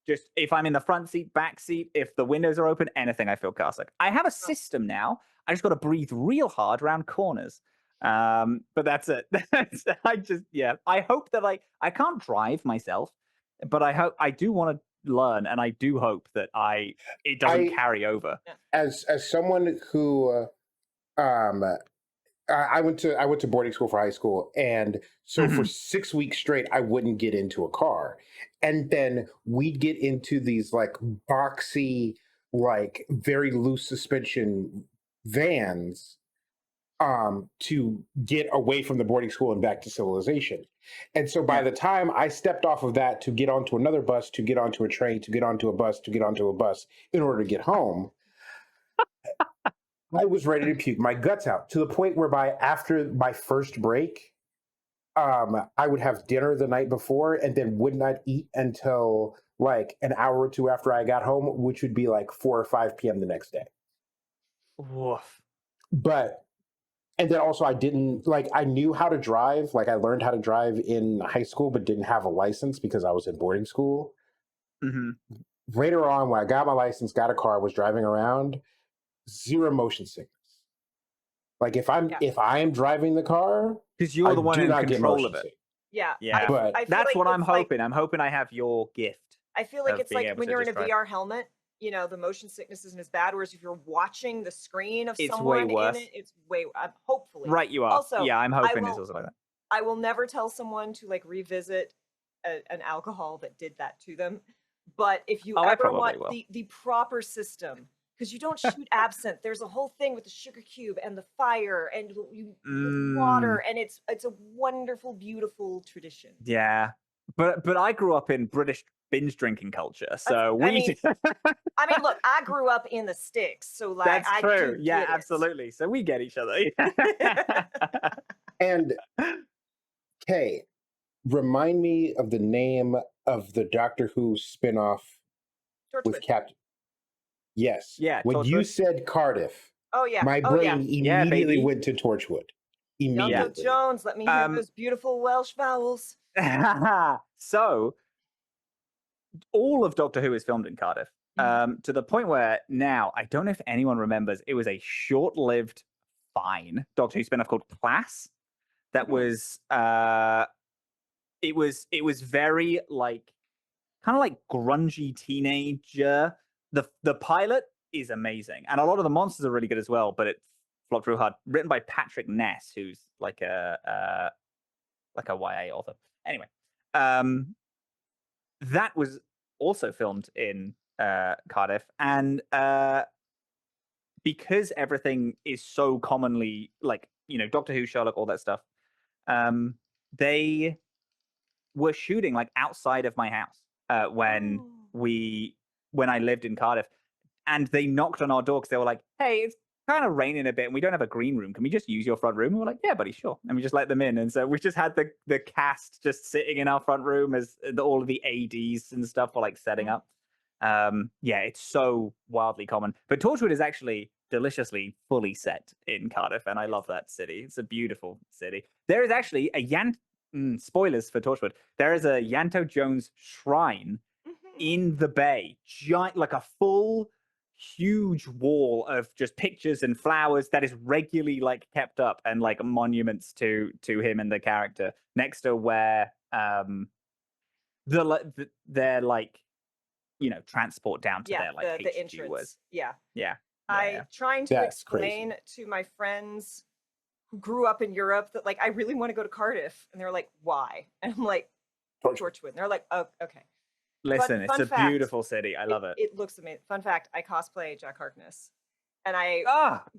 just if I'm in the front seat, back seat, if the windows are open, anything, I feel car sick. I have a system now. I just got to breathe real hard around corners. But that's it. I hope that I can't drive myself, but I do want to learn, and I do hope that it doesn't carry over. As someone who I went to boarding school for high school, and so for 6 weeks straight, I wouldn't get into a car, and then we'd get into these like boxy, like very loose suspension vans, to get away from the boarding school and back to civilization. And so by the time I stepped off of that to get onto another bus, to get onto a train, to get onto a bus, to get onto a bus in order to get home, I was ready to puke my guts out, to the point whereby after my first break, I would have dinner the night before and then would not eat until like an hour or two after I got home, which would be like 4 or 5 p.m. the next day. Woof. And then also I knew how to drive. Like I learned how to drive in high school, but didn't have a license because I was in boarding school. Later on, when I got my license, got a car, was driving around, zero motion sickness. Like if I am driving the car, because you're the one in control of it. Sick. Yeah. But that's like what I'm hoping. Like, I'm hoping I have your gift. I feel like it's like when you're in a VR helmet, you know, the motion sickness isn't as bad. Whereas if you're watching the screen of someone in it, it's way, hopefully. Right, you are. Also, yeah, I'm hoping it's also like that. I will never tell someone to like revisit an alcohol that did that to them. But if you ever want the proper system, because you don't shoot absinthe, there's a whole thing with the sugar cube and the fire and water, and it's a wonderful, beautiful tradition. Yeah, but I grew up in British binge drinking culture, so I mean, look, I grew up in the sticks, so like that's true. Yeah, absolutely. So we get each other. And Kay, remind me of the name of the Doctor Who spinoff with Captain. Yes. Yeah. When you said Cardiff, my brain immediately went to Torchwood. Immediately. Jones, let me hear those beautiful Welsh vowels. So, all of Doctor Who is filmed in Cardiff, to the point where now I don't know if anyone remembers. It was a short-lived, fine Doctor Who spinoff called Class. That was it was very like kind of like grungy teenager. The pilot is amazing, and a lot of the monsters are really good as well. But it flopped real hard. Written by Patrick Ness, who's like a YA author. Anyway, that was also filmed in Cardiff, and because everything is so commonly like Doctor Who, Sherlock, all that stuff, they were shooting like outside of my house when I lived in Cardiff, and they knocked on our door because they were like, "Hey, it's kind of raining a bit and we don't have a green room. Can we just use your front room?" And we're like, "Yeah, buddy, sure." And we just let them in. And so we just had the cast just sitting in our front room as all of the ADs and stuff were like setting up. Yeah, it's so wildly common. But Torchwood is actually deliciously fully set in Cardiff, and I love that city. It's a beautiful city. There is actually a spoilers for Torchwood. There is a Yanto Jones shrine in the bay, giant, like a full, huge wall of just pictures and flowers that is regularly like kept up and like monuments to him and the character next to where their like transport down to their like the HQ entrance. was. Yeah. Yeah. Trying to That's explain crazy. to my friends who grew up in Europe that like I really want to go to Cardiff, and they're like, "Why?" And I'm like, "Torchwood." And they're like, "Oh, okay." Listen, it's fun a fact, beautiful city. I love it. It looks amazing. Fun fact: I cosplay Jack Harkness, and I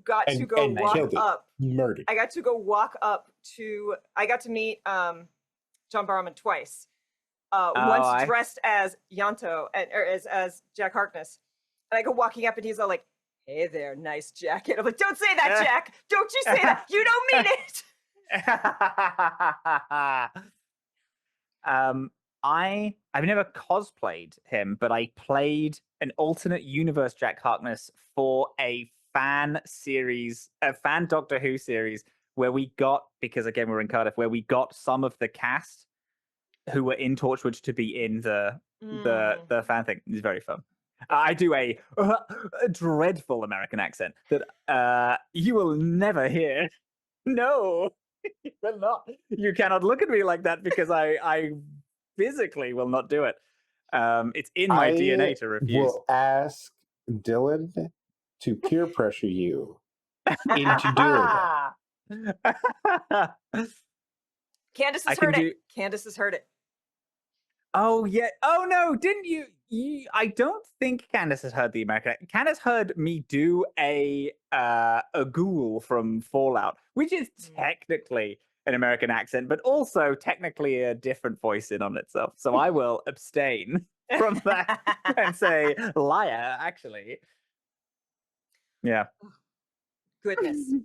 got to And go walk killed it. up. Murdered. I got to go walk up to. I got to meet John Barrowman twice. Once dressed as Yanto or as Jack Harkness, and I go walking up, and he's all like, "Hey there, nice jacket." I'm like, "Don't say that, Jack! Don't you say that! You don't mean it!" I've never cosplayed him, but I played an alternate universe Jack Harkness for a fan Doctor Who series where we got, because again we're in Cardiff, where we got some of the cast who were in Torchwood to be in the fan thing. It's very fun. I do a dreadful American accent that you will never hear. No, you will not. You cannot look at me like that because I physically will not do it. It's in my DNA to refuse. Will ask Dylan to peer pressure you into doing it. Candace has heard it. Candace has heard it. Oh yeah. Oh no, didn't you? I don't think Candace has heard the American. Candace heard me do a ghoul from Fallout, which is technically an American accent, but also technically a different voice in on itself. So I will abstain from that and say liar. Actually, yeah. Goodness.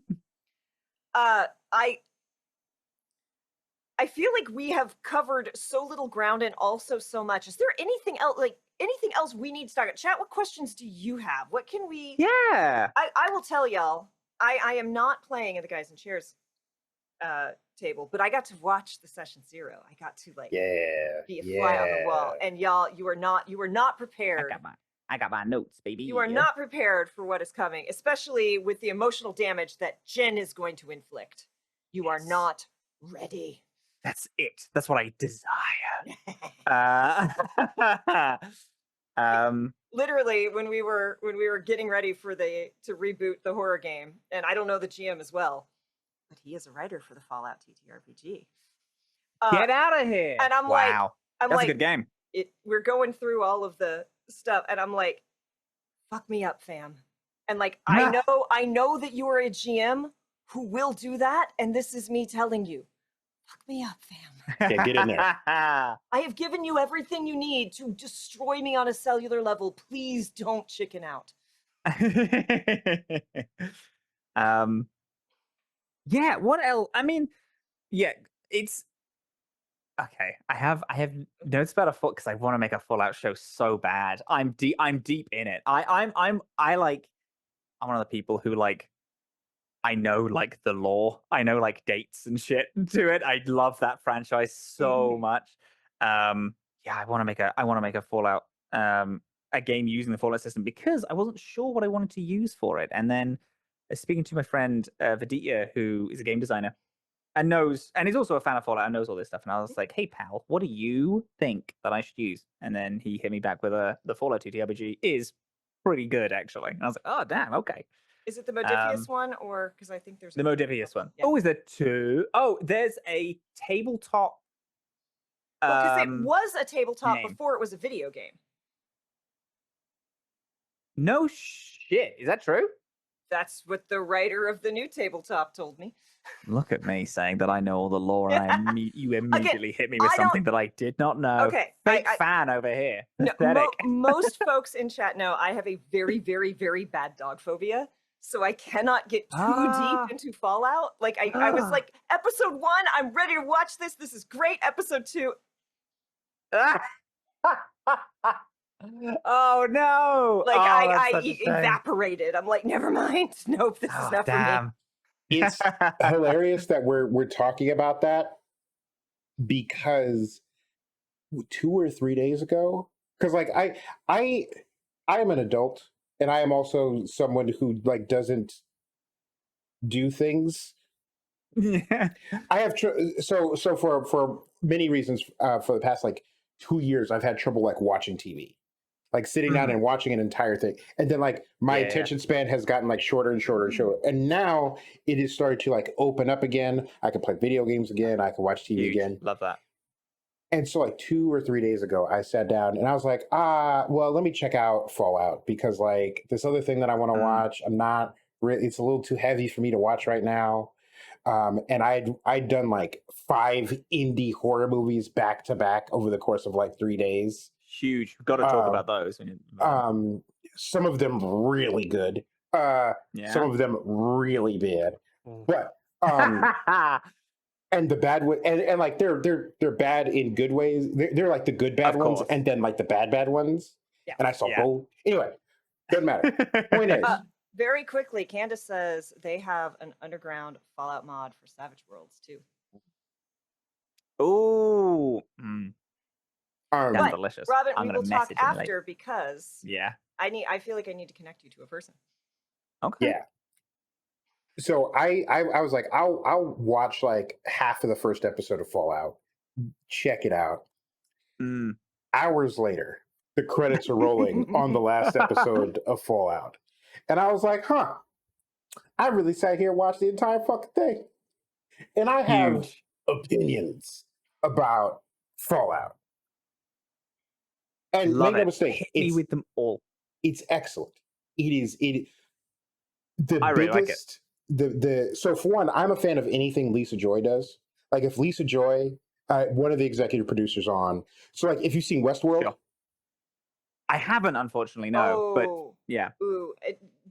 I feel like we have covered so little ground and also so much. Is there anything else, anything else we need to talk about? Chat, what questions do you have? What can we? Yeah. I will tell y'all. I am not playing at the Guys in Chairs table, but I got to watch the session 0. I got to be a fly on the wall, and y'all, you were not prepared. I got my notes, baby. You are not prepared for what is coming, especially with the emotional damage that Jen is going to inflict. You are not ready. That's it. That's what I desire. Literally, when we were getting ready for to reboot the horror game, and I don't know the GM as well, but he is a writer for the Fallout TTRPG. Get out of here! And I'm wow, I'm that's like, a good game. We're going through all of the stuff, and I'm like, fuck me up, fam. And like, I know that you are a GM who will do that, and this is me telling you, fuck me up, fam. Yeah, get in there. I have given you everything you need to destroy me on a cellular level. Please don't chicken out. Yeah, what else? I mean, yeah, it's okay. I have notes about a Fallout because I want to make a Fallout show so bad. I'm deep in it. I'm one of the people who like, I know like the lore. I know like dates and shit to it. I love that franchise so much. Yeah, I want to make a Fallout a game using the Fallout system because I wasn't sure what I wanted to use for it. And then speaking to my friend Viditya, who is a game designer and he's also a fan of Fallout and knows all this stuff. And I was like, hey pal, what do you think that I should use? And then he hit me back with the Fallout TTRPG is pretty good actually. And I was like, oh damn, okay. Is it the Modifius one, or because I think there's the Modifius one? Yeah. Oh, is there two? Oh, there's a tabletop. Because it was a tabletop name. before it was a video game. No shit, is that true? That's what the writer of the new tabletop told me. Look at me saying that I know all the lore, and you immediately hit me with something that I did not know. Okay, fake fan over here. No, most folks in chat know I have a very, very, very bad dog phobia. So I cannot get too deep into Fallout. Like I was like, episode 1, I'm ready to watch this. This is great. Episode 2. Oh no! Like Oh, that's I such a shame. evaporated. I'm like, never mind. Nope, this is Oh, not for me. damn. It's hilarious that we're talking about that because 2 or 3 days ago, because like I am an adult and I am also someone who like doesn't do things. Yeah. I have so for many reasons for the past like 2 years I've had trouble like watching TV, like sitting down Mhm. and watching an entire thing, and then like my Yeah. attention span has gotten like shorter and shorter and shorter, and now it has started to like open up again. I can play video games again. I can watch TV Huge. again. Love that. And so like 2 or 3 days ago, I sat down and I was like, well, let me check out Fallout because like this other thing that I want to watch, I'm not really, it's a little too heavy for me to watch right now. And I'd done like 5 indie horror movies back to back over the course of like 3 days. Huge. We've got to talk about those. Some of them really good, some Yeah. of them really bad, but and the bad and like they're bad in good ways. They're like the good bad Of ones, course. and then like the bad ones. Yeah. And I saw Yeah. both. Anyway, doesn't matter. Point is, Very quickly, Candace says they have an underground Fallout mod for Savage Worlds too. Ooh. um, Sounds But, delicious. Robin, I'm we gonna will talk message him later. after because Yeah. I feel like I need to connect you to a person. Okay. yeah. So I was like, I'll watch like half of the first episode of Fallout, check it out. Mm. Hours later, the credits are rolling on the last episode of Fallout, and I was like, huh. I really sat here and watched the entire fucking thing. And I have Huge. opinions about Fallout. And Love make no it. mistake, Hit me with them all. it's excellent. The I really like it. biggest the so for one, I'm a fan of anything Lisa Joy does. Like if Lisa Joy, one of the executive producers on. So like if you've seen Westworld, Sure. I haven't, unfortunately, no. But yeah,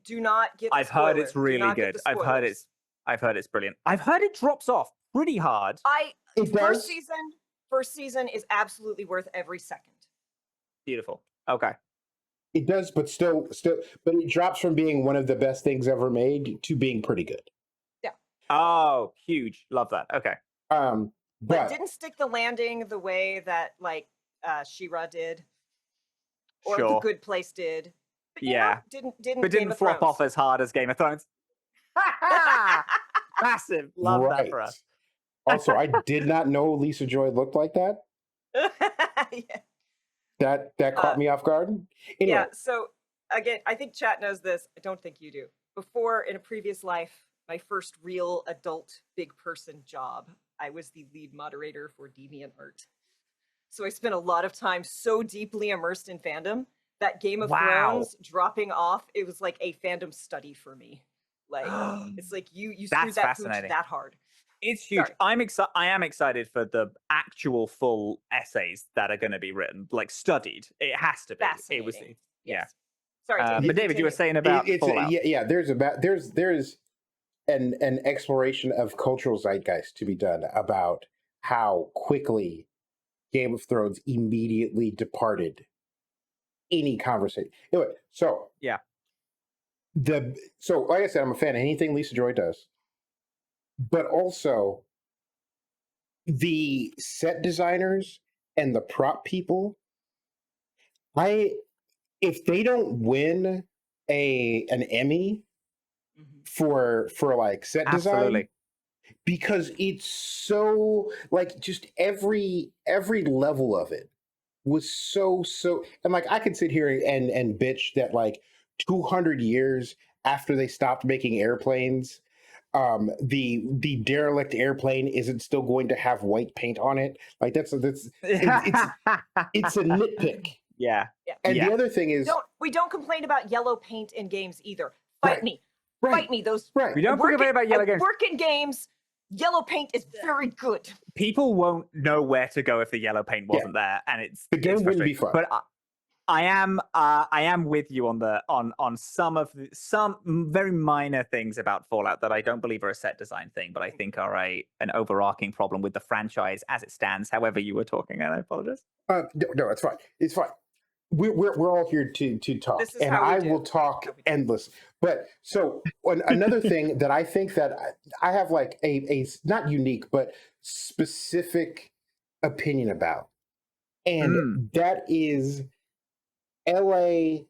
Do not get. The I've heard it's spoiler. Do really not get good. the I've heard spoilers. it's brilliant. I've heard it drops off pretty hard. it does. First season is absolutely worth every second. Beautiful. Okay. It does, but still, but it drops from being one of the best things ever made to being pretty good. Yeah. Oh, huge. Love that. Okay. But But didn't stick the landing the way that like She-Ra did, or Sure. The Good Place did. But, Yeah. didn't But Game didn't of flop Thrones. off as hard as Game of Thrones. Massive. Love that for us. Also, I did not know Lisa Joy looked like that. Yeah. That caught me off guard. Anyway, Yeah, so again, I think chat knows this. I don't think you do. Before, in a previous life, my first real adult big person job, I was the lead moderator for DeviantArt. So I spent a lot of time so deeply immersed in fandom that Game of Thrones dropping off, it was like a fandom study for me. Like it's like you screwed that pooch that hard. It's huge. Sorry. I am excited for the actual full essays that are going to be written, like studied. It has to be. Fascinating. It was, yeah. Yes. Sorry, David, but David, you were saying about Fallout. yeah. There's an exploration of cultural zeitgeist to be done about how quickly Game of Thrones immediately departed any conversation. Anyway, so yeah. So like I said, I'm a fan of anything Lisa Joy does. But also the set designers and the prop people, if they don't win an Emmy for like set design, because it's so like just every level of it was so and like I could sit here and bitch that like 200 years after they stopped making airplanes, the derelict airplane isn't still going to have white paint on it. Like it's a nitpick. Yeah. And the other thing is, we don't complain about yellow paint in games either. Fight me. Those we don't complain about yellow games. Work in games. Yellow paint is very good. People won't know where to go if the yellow paint wasn't there, and the game wouldn't be fun. But I am with you on some very minor things about Fallout that I don't believe are a set design thing, but I think are an overarching problem with the franchise as it stands. However, you were talking, and I apologize. No, it's fine. It's fine. we're all here to talk, This is and how we I do. will talk How we do. endless. But so another thing that I think that I have like a not unique but specific opinion about, and Mm. that is LA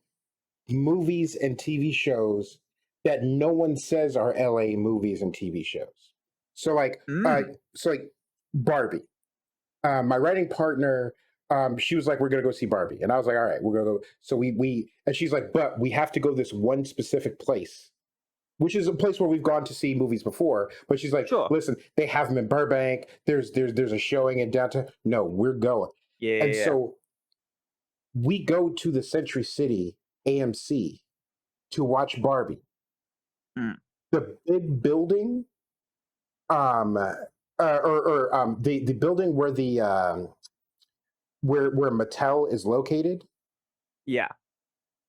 movies and TV shows that no one says are LA movies and TV shows. So like Mm. Barbie. My writing partner, she was like, "We're gonna go see Barbie," and I was like, "All right, we're gonna go." So and she's like, "But we have to go this one specific place, which is a place where we've gone to see movies before." But she's like, Sure. "Listen, they have them in Burbank. There's a showing in downtown. No, we're going." Yeah. And Yeah. so we go to the Century City AMC to watch Barbie. Mm. The big building, the building where the where Mattel is located Yeah.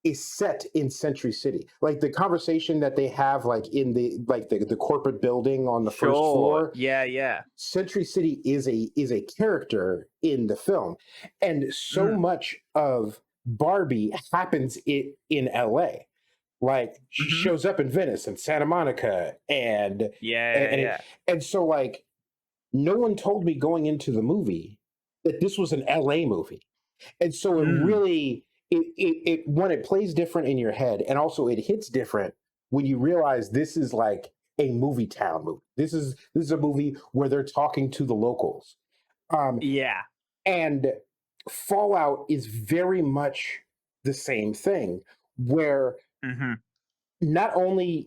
is set in Century City. Like the conversation that they have like in the corporate building on the first Sure. floor. Yeah. Yeah. Century City is a character in the film. And so much of Barbie happens in LA. Like she Mhm. shows up in Venice and Santa Monica and Yeah. Yeah. and so like no one told me going into the movie that this was an LA movie. And so it Mm. really it when it plays different in your head, and also it hits different when you realize this is like a movie town movie. This is a movie where they're talking to the locals. Yeah. And Fallout is very much the same thing, where Mm-hmm. not only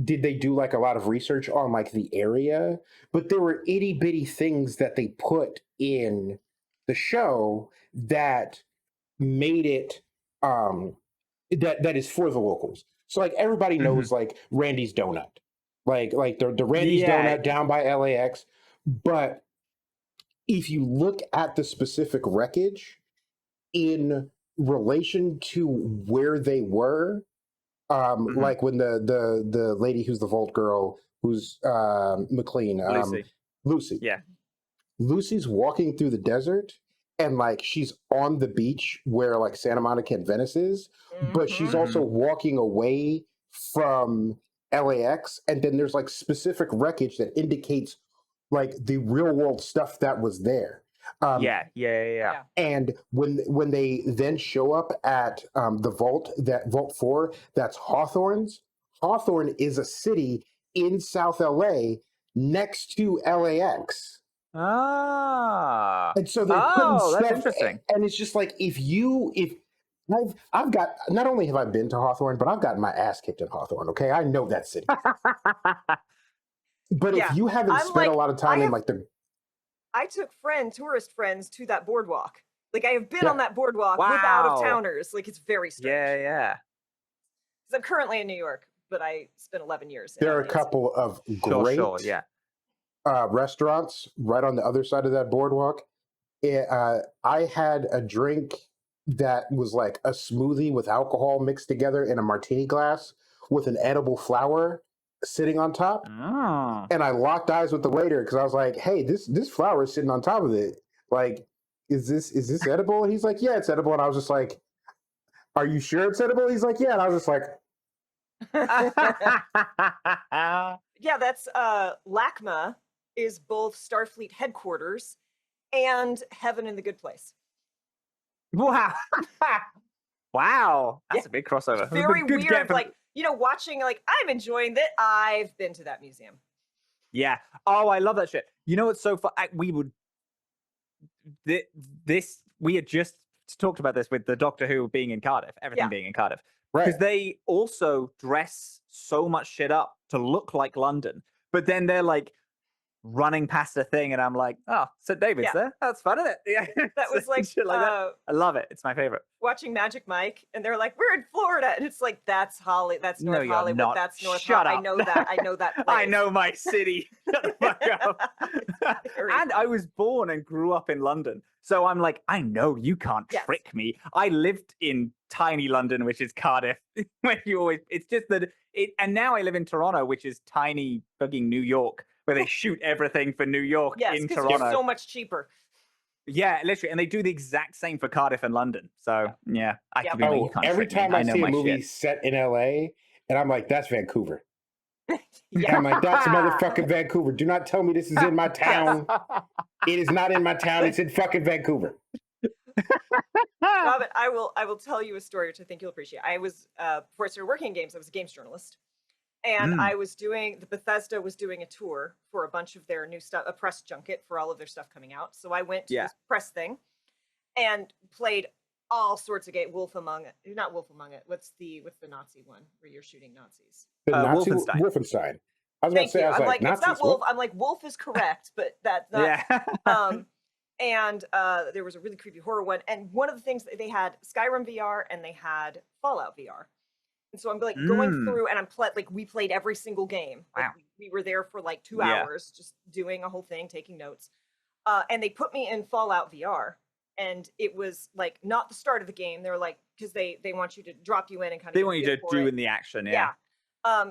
did they do like a lot of research on like the area, but there were itty bitty things that they put in the show that made it that is for the locals. So like everybody Mm-hmm. knows like Randy's Donut, like the Randy's Yeah. Donut down by LAX. But if you look at the specific wreckage in relation to where they were, Mm-hmm. like when the lady who's the Vault girl, who's McLean, Lucy. Lucy. Yeah. Lucy's walking through the desert, and like she's on the beach where like Santa Monica and Venice is, but she's Mhm. also walking away from LAX, and then there's like specific wreckage that indicates like the real world stuff that was there. Yeah. Yeah. And when they then show up at the vault, that Vault 4, that's Hawthorne's. Hawthorne is a city in South LA next to LAX. Ah. And so they're putting Oh, that's stuff, interesting. and it's just like if I've got, not only have I been to Hawthorne, but I've gotten my ass kicked in Hawthorne. Okay, I know that city. But Yeah, if you haven't I'm spent like- a lot of time I in have- like the I took tourist friends to that boardwalk. Like I have been Yeah. on that boardwalk with out Wow. of towners. Like it's very strange. Yeah. Because I'm currently in New York, but I spent 11 years. in there are a LA. couple of Sure. great Sure. Yeah. restaurants right on the other side of that boardwalk. I had a drink that was like a smoothie with alcohol mixed together in a martini glass with an edible flower sitting on top. Oh. And I locked eyes with the waiter because I was like, "Hey, this flower is sitting on top of it. Like, is this edible?" And he's like, "Yeah, it's edible." And I was just like, "Are you sure it's edible?" He's like, "Yeah." And I was just like, Yeah, that's LACMA is both Starfleet headquarters and Heaven and the Good Place. Wow. Wow. That's Yeah. a big crossover. It's very Good get weird. from- Like, watching, like, I'm enjoying that. I've been to that museum. Yeah. Oh, I love that shit. You know what's so fun? We would. We had just talked about this with the Doctor Who being in Cardiff, everything Yeah. being in Cardiff. "Right." Because they also dress so much shit up to look like London, but then they're like running past a thing, and I'm like, oh, St. David's Yeah. there. That's fun, isn't it? Yeah, That was like, shit like that. I love it. It's my favorite. watching Magic Mike, and they're like, "We're in Florida," and it's like, "That's That's No, North you're Hollywood. not. That's North. Shut I up. know that. I know that. Place. I know my city. Shut the fuck up. Very And I funny. was born and grew up in London. So I'm like, I know you can't Yes. trick me. I lived in tiny London, which is Cardiff. When you always, it's just that and now I live in Toronto, which is tiny fucking New York, where they shoot everything for New York Yes, in because Toronto. it's so much cheaper. Yeah, literally, and they do the exact same for Cardiff and London. So yeah, I Yep. can be like, you Oh, can't every trick me. time I know see a my movie shit. set in LA, and I'm like, that's Vancouver. Yeah. I'm like, that's motherfucking Vancouver. Do not tell me this is in my town. It is not in my town. It's in fucking Vancouver. Robin, I will tell you a story which I think you'll appreciate. I was before I started working in games, I was a games journalist, and I was doing Bethesda was doing a tour for a bunch of their new stuff, a press junket for all of their stuff coming out. So I went to Yeah. this press thing and played all sorts of games. Not Wolf Among It. What's the Nazi one where you're shooting Nazis? The Nazi Wolfenstein. Wolfenstein. I was about to Thank say, you. I was I'm like, like, it's not Nazis? Wolf. What? I'm like, Wolf is correct, but that's not. Yeah. And there was a really creepy horror one, and one of the things they had Skyrim VR and they had Fallout VR, and so I'm like going through and we played every single game. Like, Wow. we were there for like 2 Yeah. hours just doing a whole thing, taking notes, and they put me in Fallout VR, and it was like not the start of the game. They were like, because they want you to drop you in and kind of They want you to do in the action. Yeah.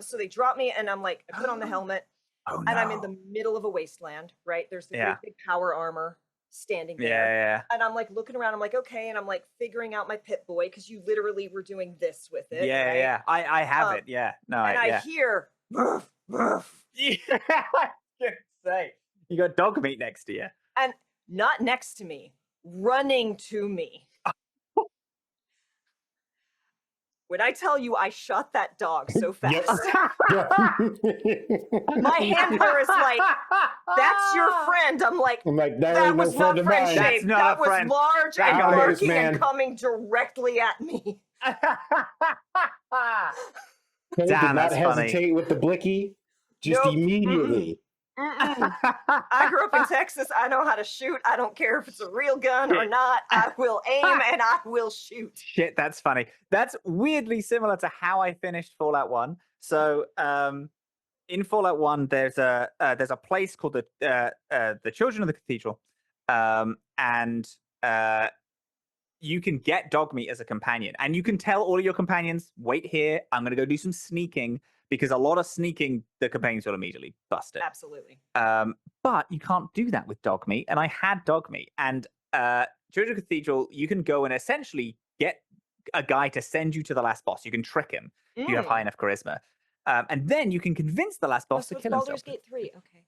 so they drop me and I'm like, I put on the helmet. Oh no. And I'm in the middle of a wasteland, right? There's the great big power armor standing there. Yeah. And I'm like looking around, I'm like, okay, and I'm like figuring out my Pit Boy, because you literally were doing this with it. Yeah, right? yeah. I have it. Yeah. No, And I yeah. hear "Ruff, ruff," Yeah, I was gonna say you got dog meat next to you. and not next to me, running to me. When I tell you I shot that dog so fast, my handler is like, "That's your friend." I'm like, that that ain't no was friend not of friend mine. shape. That's not That a was friend. large That and guy knows, barking man. and coming directly at me. Did Damn, not that's funny. hesitate with the blicky. Just Nope. immediately. I grew up in Texas. I know how to shoot. I don't care if it's a real gun or not. I will aim and I will shoot. Shit, that's funny. That's weirdly similar to how I finished Fallout 1. So, in Fallout 1, there's a place called the Children of the Cathedral, and you can get dog meat as a companion, and you can tell all of your companions, "Wait here. I'm going to go do some sneaking," because a lot of sneaking, the companions will immediately bust it. Absolutely. But you can't do that with dog meat, and I had dog meat, and Children of the Cathedral, you can go and essentially get a guy to send you to the last boss. You can trick him if you have high enough charisma. And then you can convince the last boss to kill Baldur's himself. Gate 3. Okay.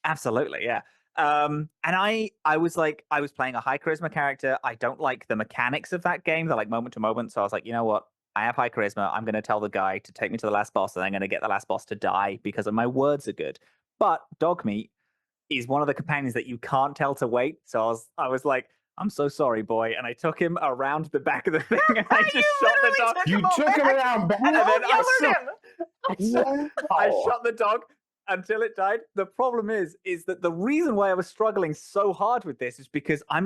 Absolutely, yeah. And I was playing a high charisma character. I don't like the mechanics of that game. They're like moment to moment. So I was like, you know what? I have high charisma. I'm going to tell the guy to take me to the last boss, and I'm going to get the last boss to die because my words are good. But dog meat is one of the companions that you can't tell to wait. So I was like, I'm so sorry, boy. And I took him around the back of the thing, and I just shot the dog. You took him around back. And then I shot the dog until it died. The problem is that the reason why I was struggling so hard with this is because I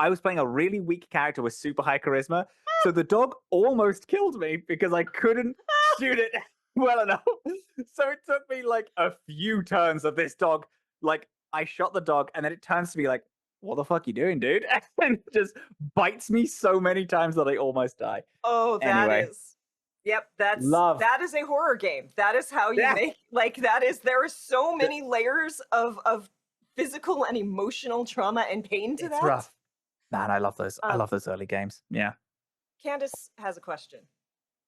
was playing a really weak character with super high charisma. So the dog almost killed me because I couldn't shoot it well enough. So it took me like a few turns of this dog. Like, I shot the dog, and then it turns to me like, "What the fuck you doing, dude?" And it just bites me so many times that I almost die. Oh, Anyway. Yep, that is a horror game. That is how you make, there are so many layers of physical and emotional trauma and pain to It's that. rough. Man, I love those. I love those early games. Yeah. Candace has a question,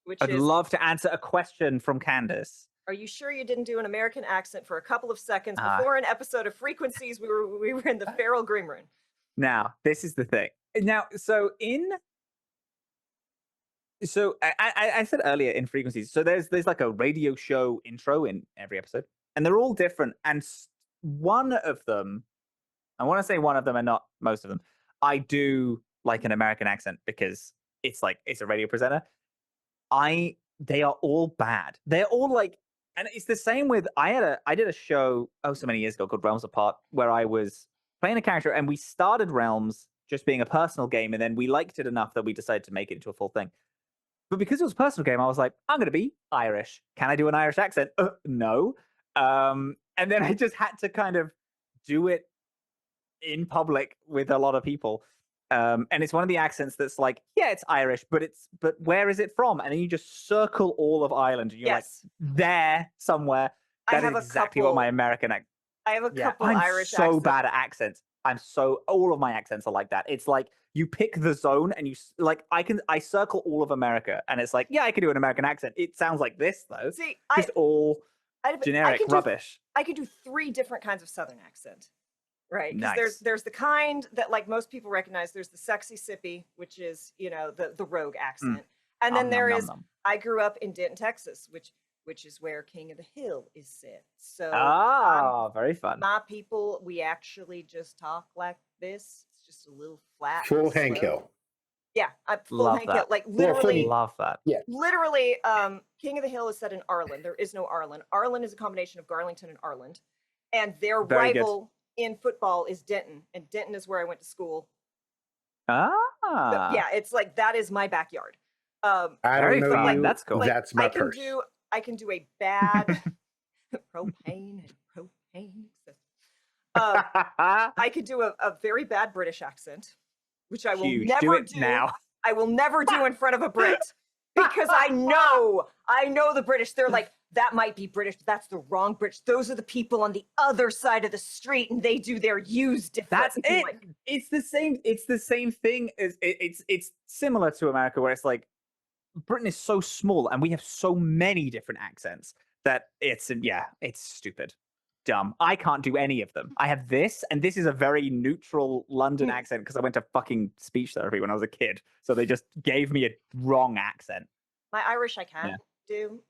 which I'd is, love to answer a question from Candace. are you sure you didn't do an American accent for a couple of seconds before an episode of Frequencies we were in the Feral Green Room? Now, this is the thing. Now, I said earlier in Frequencies, so there's like a radio show intro in every episode, and they're all different. And one of them, I want to say one of them and not most of them, I do like an American accent because it's a radio presenter. They are all bad. They're all like, and it's the same with, I did a show so many years ago called Realms Apart, where I was playing a character, and we started Realms just being a personal game, and then we liked it enough that we decided to make it into a full thing. But because it was a personal game, I was like, I'm going to be Irish. Can I do an Irish accent? No. And then I just had to kind of do it in public with a lot of people. And it's one of the accents that's like, yeah, it's Irish, but where is it from? And then you just circle all of Ireland, and you're like, there somewhere. That is exactly what my American accent. I have a couple I'm Irish so accents. bad at accents. all of my accents are like that. It's like you pick the zone and I circle all of America and it's like, yeah, I can do an American accent. It sounds like this though. See, Just all generic rubbish. I could do 3 different kinds of Southern accent. Right, because Nice. there's the kind that like most people recognize. There's the sexy sippy, which is the rogue accent, and then there is. I grew up in Denton, Texas, which is where King of the Hill is set. So very fun. My people, we actually just talk like this. It's just a little flat. Full Hank Hill. Yeah, full Hank Hill. Like literally, love that. Yeah, literally. King of the Hill is set in Arlen. There is no Arlen. Arlen is a combination of Garlington and Arland, and their rival in football is Denton, and Denton is where I went to school. So, yeah, it's like that is my backyard. I don't know you. That's cool. Like, that's my purse. I can do a bad propane and propane. I could do a very bad British accent, which I will never do. Now. I will never do in front of a Brit because I know the British. They're like, that might be British, but that's the wrong British. Those are the people on the other side of the street, and they do their U's different. That's it. Like, it's the same thing as it's similar to America, where it's like Britain is so small and we have so many different accents that it's stupid, dumb. I can't do any of them. I have this, and this is a very neutral London accent because I went to fucking speech therapy when I was a kid, so they just gave me a wrong accent. My Irish I can do.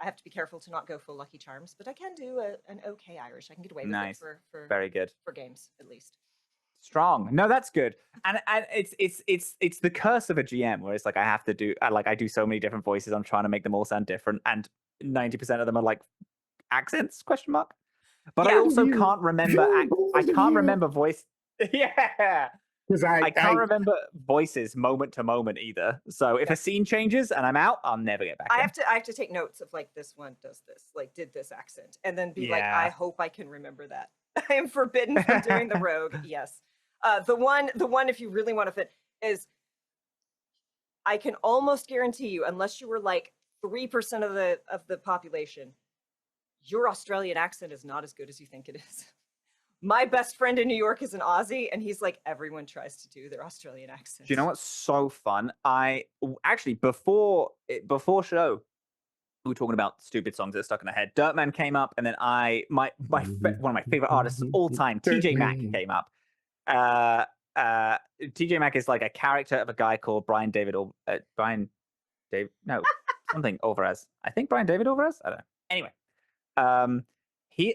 I have to be careful to not go full Lucky Charms, but I can do an okay Irish. I can get away with it for very good for games at least. Strong. No, that's good. And it's the curse of a GM where it's like I do so many different voices. I'm trying to make them all sound different, and 90% of them are like accents ? But I also can't remember. I can't remember voice. Yeah. Because I can't remember voices moment to moment either. So if a scene changes and I'm out, I'll never get back. I have to take notes of like this one does this, like did this accent, and then be like, I hope I can remember that. I am forbidden from doing the rogue. Yes. The one if you really want to fit is I can almost guarantee you, unless you were like 3% of the population, your Australian accent is not as good as you think it is. My best friend in New York is an Aussie, and he's like, everyone tries to do their Australian accent. Do you know what's so fun? I actually before show, we were talking about stupid songs that are stuck in our head. Dirtman came up, and then one of my favorite artists of all time, TJ Mack, came up. TJ Mack is like a character of a guy called something Alvarez. I think Brian David Alvarez. I don't know. Anyway,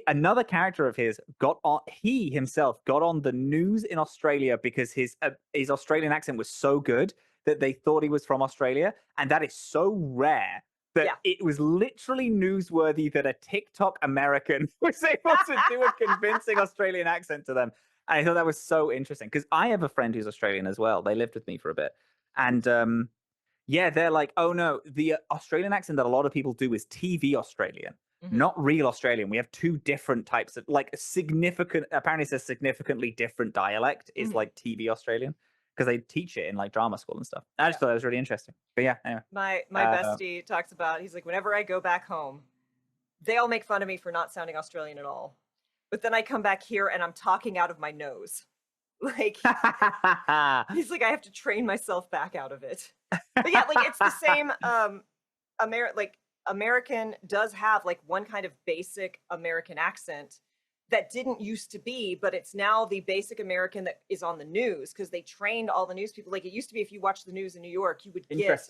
another character of his he himself got on the news in Australia because his Australian accent was so good that they thought he was from Australia, and that is so rare that it was literally newsworthy that a TikTok American was able to do a convincing Australian accent to them. And I thought that was so interesting because I have a friend who's Australian as well. They lived with me for a bit, and they're like, oh no, the Australian accent that a lot of people do is TV Australian. Not real Australian. We have 2 different types of apparently it's a significantly different dialect is like TV Australian because they teach it in like drama school and stuff. I just thought that was really interesting. But yeah, anyway. My bestie talks about, he's like, whenever I go back home, they all make fun of me for not sounding Australian at all. But then I come back here and I'm talking out of my nose. Like, he's like, I have to train myself back out of it. But yeah, like it's the same American does have like one kind of basic American accent that didn't used to be, but it's now the basic American that is on the news because they trained all the news people. Like it used to be if you watched the news in New York, you would get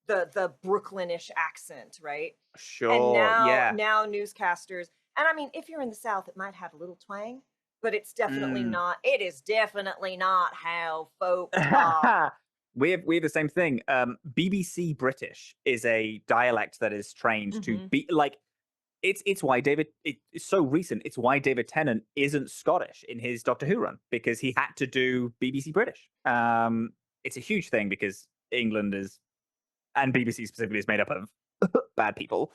the Brooklynish accent, right? Sure. And now newscasters, and I mean, if you're in the South, it might have a little twang, but it's definitely not. It is definitely not how folk talk. We have the same thing. BBC British is a dialect that is trained to be like it's why it's so recent. It's why David Tennant isn't Scottish in his Doctor Who run because he had to do BBC British. It's a huge thing because England is and BBC specifically is made up of bad people.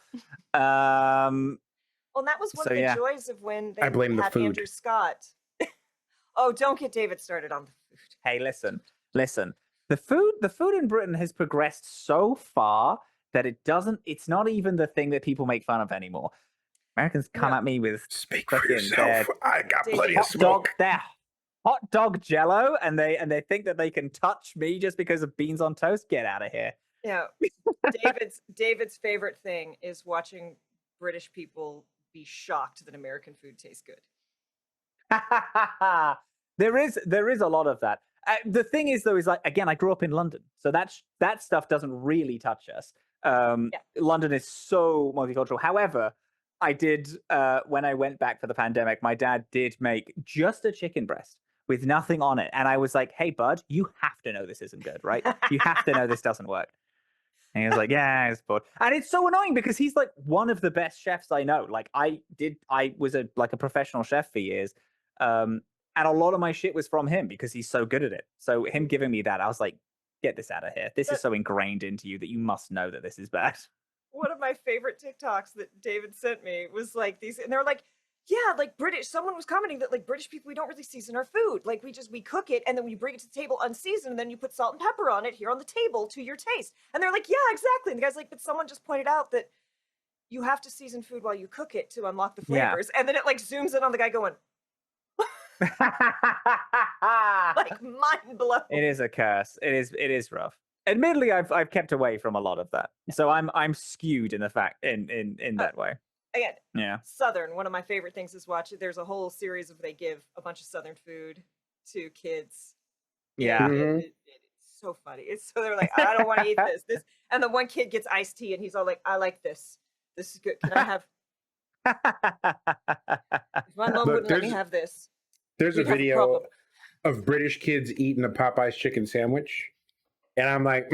Well, that was one of the joys of when they had Andrew Scott. Oh, don't get David started on the food. Hey, listen. The food in Britain has progressed so far that it's not even the thing that people make fun of anymore. Americans come at me with speak for yourself. I got plenty of smoke. Their hot dog jello, and they think that they can touch me just because of beans on toast. Get out of here. Yeah. David's favorite thing is watching British people be shocked that American food tastes good. There is a lot of that. The thing is, though, is like, again, I grew up in London, so that stuff doesn't really touch us. London is so multicultural. However, I did when I went back for the pandemic, my dad did make just a chicken breast with nothing on it, and I was like, "Hey, bud, you have to know this isn't good, right? You have to know this doesn't work." And he was like, "Yeah, it's bored." And it's so annoying because he's like one of the best chefs I know. Like I was a professional chef for years. And a lot of my shit was from him because he's so good at it. So him giving me that, I was like, get this out of here. This is so ingrained into you that you must know that this is bad. One of my favorite TikToks that David sent me was like these, and they're like, yeah, like British, someone was commenting that like British people, we don't really season our food. Like we cook it and then we bring it to the table unseasoned and then you put salt and pepper on it here on the table to your taste. And they're like, yeah, exactly. And the guy's like, but someone just pointed out that you have to season food while you cook it to unlock the flavors. Yeah. And then it like zooms in on the guy going, like mind blown. It is a curse. It is rough. Admittedly, I've kept away from a lot of that, so I'm skewed in the fact in that way. Again, yeah. Southern. One of my favorite things is watch. There's a whole series of they give a bunch of Southern food to kids. Yeah, it's so funny. It's so they're like, I don't want to eat this, and the one kid gets iced tea, and he's all like, I like this. This is good. Can I have? If my mom wouldn't let me have this. There's a video of British kids eating a Popeye's chicken sandwich. And I'm like,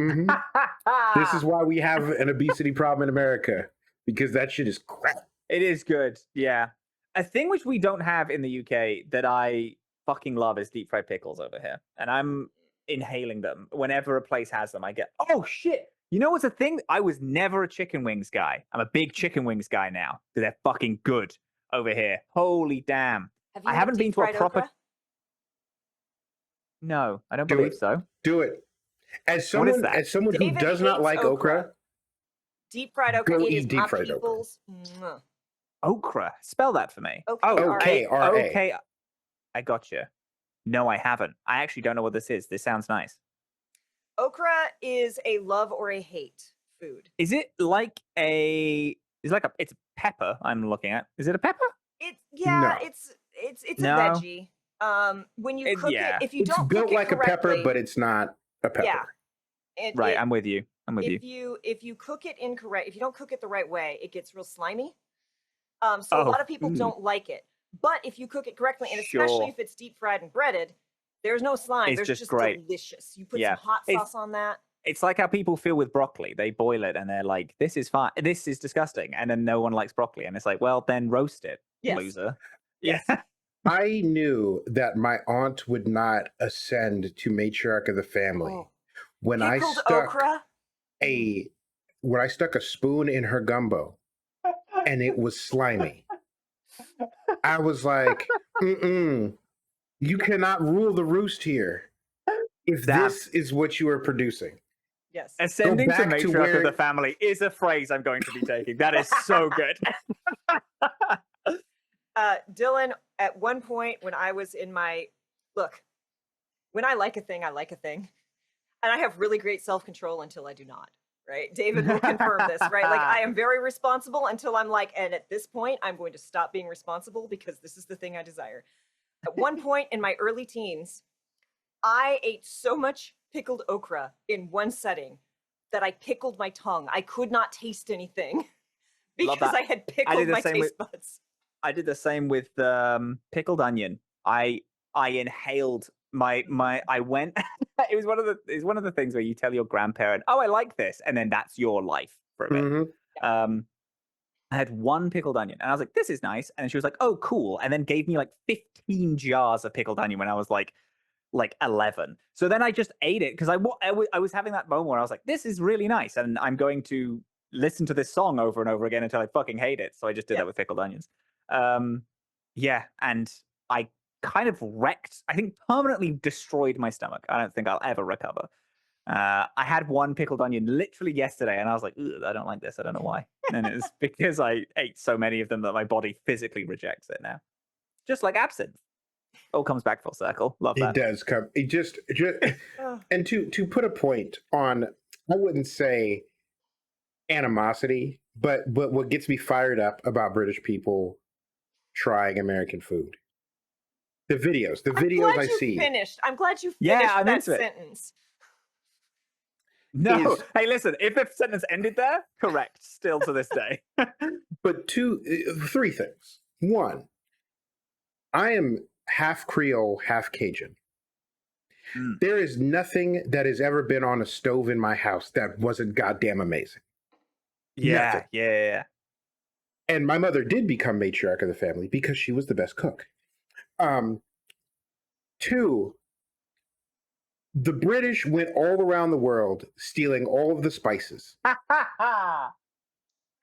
this is why we have an obesity problem in America, because that shit is crap. It is good. Yeah. A thing which we don't have in the UK that I fucking love is deep fried pickles over here. And I'm inhaling them. Whenever a place has them, I get, oh shit. You know what's a thing? I was never a chicken wings guy. I'm a big chicken wings guy now because they're fucking good over here. Holy damn. I haven't been to a proper. Okra? No, I don't believe so. Do it. As someone who David does not like okra, deep fried okra. Go it eat is deep fried okra. Okra. Spell that for me. O-K-R-A. Okay. I got you. No, I haven't. I actually don't know what this is. This sounds nice. Okra is a love or a hate food. Is it like a? It's a pepper. I'm looking at. Is it a pepper? It's a veggie. When you cook it, if you don't it's built cook like it correctly, a pepper, but it's not a pepper. Yeah. I'm with you. If you cook it incorrect, if you don't cook it the right way, it gets real slimy. So a lot of people don't like it. But if you cook it correctly, and especially if it's deep fried and breaded, there's no slime. There's just great. Delicious. You put some hot sauce on that. It's like how people feel with broccoli. They boil it and they're like, this is fine. This is disgusting. And then no one likes broccoli. And it's like, well, then roast it, loser. Yes. I knew that my aunt would not ascend to matriarch of the family when I stuck a spoon in her gumbo and it was slimy. I was like, you cannot rule the roost here if this is what you are producing. Yes. Ascending to matriarch of the family is a phrase I'm going to be taking. That is so good. Dylan, at one point when I was in when I like a thing, I like a thing. And I have really great self-control until I do not, right? David will confirm this, right? Like I am very responsible until I'm like, and at this point, I'm going to stop being responsible because this is the thing I desire. At one point in my early teens, I ate so much pickled okra in one setting that I pickled my tongue. I could not taste anything because I had pickled my taste buds. I did the same with pickled onion. I inhaled I went it was one of the things where you tell your grandparent, oh, I like this, and then that's your life for a bit. I had one pickled onion and I was like, this is nice, and she was like, oh, cool, and then gave me like 15 jars of pickled onion when I was like 11. So then I just ate it because I was having that moment where I was like, this is really nice, and I'm going to listen to this song over and over again until I fucking hate it. So I just did that with pickled onions. And I kind of I think permanently destroyed my stomach. I don't think I'll ever recover. I had one pickled onion literally yesterday and I was like, I don't like this. I don't know why. And it's because I ate so many of them that my body physically rejects it now. Just like absinthe. All comes back full circle. Love It that. does come. It just Oh, and to put a point on, I wouldn't say animosity, but what gets me fired up about British people trying American food. The videos I'm glad I you see finished. I'm glad you Yeah, finished I'm that into it. sentence. No, is, hey, listen. If the sentence ended there, correct. Still to this day. but three things. One, I am half Creole, half Cajun. Mm. There is nothing that has ever been on a stove in my house that wasn't goddamn amazing. Yeah, Nothing. yeah. And my mother did become matriarch of the family because she was the best cook. Two, the British went all around the world stealing all of the spices,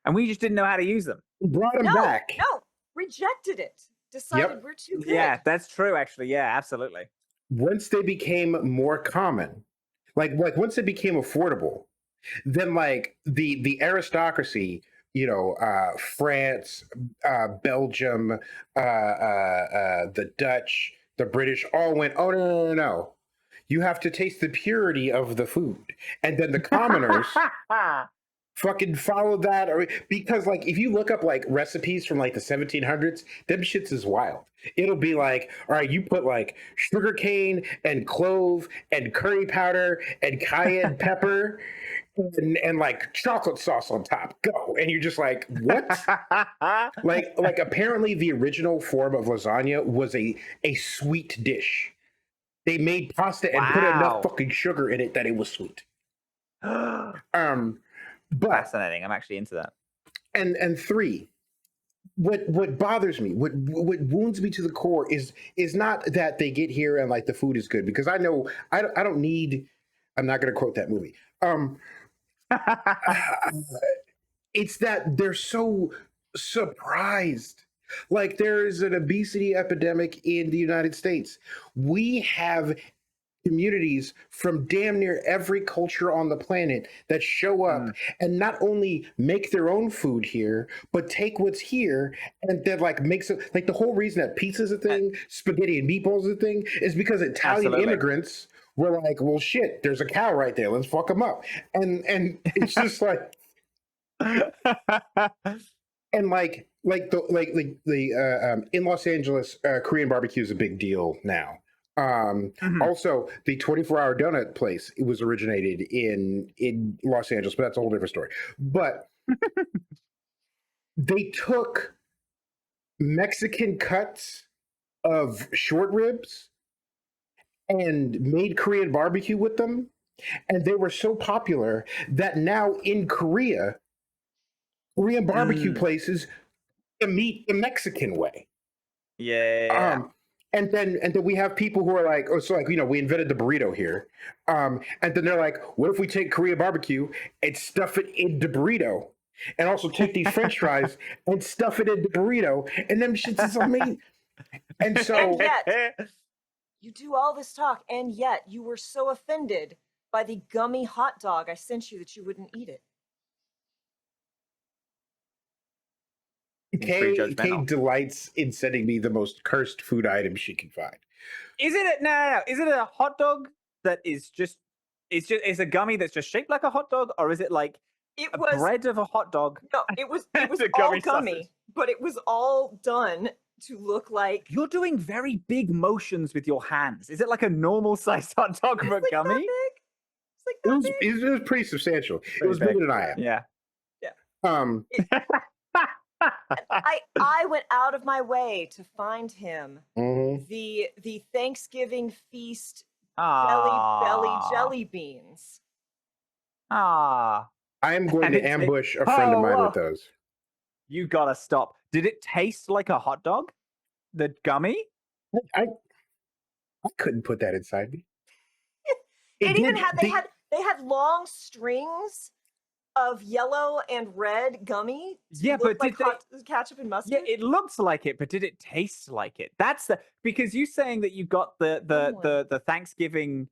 And we just didn't know how to use them. brought them No, back. no, rejected it. Decided Yep. we're too good. Yeah, that's true. Actually, yeah, absolutely. Once they became more common, like once they became affordable, then like the aristocracy, France, Belgium, the Dutch, the British all went, oh no, you have to taste the purity of the food, and then the commoners fucking follow that, or because like if you look up like recipes from like the 1700s, them shits is wild. It'll be like, all right, you put like sugar cane and clove and curry powder and cayenne pepper and like chocolate sauce on top, go, and you're just like, what? like apparently the original form of lasagna was a sweet dish. They made pasta and put enough Wow. fucking sugar in it that it was sweet. But Fascinating. I'm actually into that. and three, what bothers me, what wounds me to the core is not that they get here and like the food is good, because I know I don't need. I'm not going to quote that movie. It's that they're so surprised. Like there is an obesity epidemic in the United States. We have communities from damn near every culture on the planet that show up and not only make their own food here, but take what's here and then like makes it like the whole reason that pizza's a thing, spaghetti and meatballs is a thing, is because Italian Absolutely. immigrants were like, well, shit, there's a cow right there, let's fuck them up, and it's just like, and like the in Los Angeles, Korean barbecue is a big deal now. Also, the 24-hour donut place, it was originated in Los Angeles, but that's a whole different story. But they took Mexican cuts of short ribs and made Korean barbecue with them, and they were so popular that now in Korea, Korean barbecue places meat the Mexican way. Yeah. And then we have people who are like, oh, so like, we invented the burrito here. And then they're like, what if we take Korean barbecue and stuff it in the burrito? And also take these French fries and stuff it in the burrito. And them shits is amazing. And so And yet, you do all this talk, and yet you were so offended by the gummy hot dog I sent you that you wouldn't eat it. Kay delights in sending me the most cursed food items she can find. Is it no? Is it a hot dog that is just it's a gummy that's just shaped like a hot dog, or is it like It a was bread of a hot dog? no, it was A all gummy gummy, sausage. but it was all done to look like You're doing very big motions with your hands. Is it like a normal sized hot dog it's but like gummy? that big. It's like that big. It was pretty substantial. It Pretty was big. bigger than I am. Yeah. I went out of my way to find him Mhm. the Thanksgiving feast Ah. belly jelly beans. Ah. I am going And to it's- ambush a friend of mine with those. You gotta stop. Did it taste like a hot dog? The gummy? I couldn't put that inside me. It even did- had they had long strings of yellow and red gummy. to Yeah, look but like did hot ketchup and mustard. Yeah, it looks like it, but did it taste like it? That's the because you saying that you got the Thanksgiving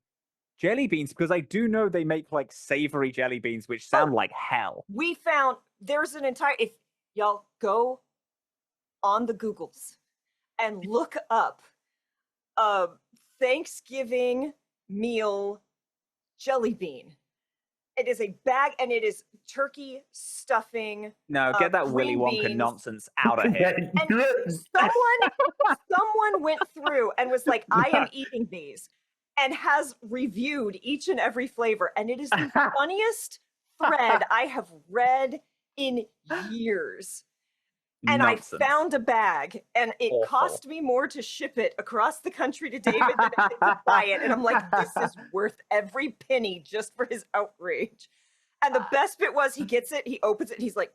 jelly beans, because I do know they make like savory jelly beans which sound like hell. We found there's an entire if y'all go on the Googles and look up Thanksgiving meal jelly bean. It is a bag, and it is turkey stuffing. No, get that Willy green Wonka beans. nonsense out of here. And someone went through and was like, I am eating these, and has reviewed each and every flavor. And it is the funniest thread I have read in years. And Nonsense. I found a bag, and it Awful. cost me more to ship it across the country to David than it did to buy it. And I'm like, this is worth every penny just for his outrage. And the best bit was he gets it, he opens it, and he's like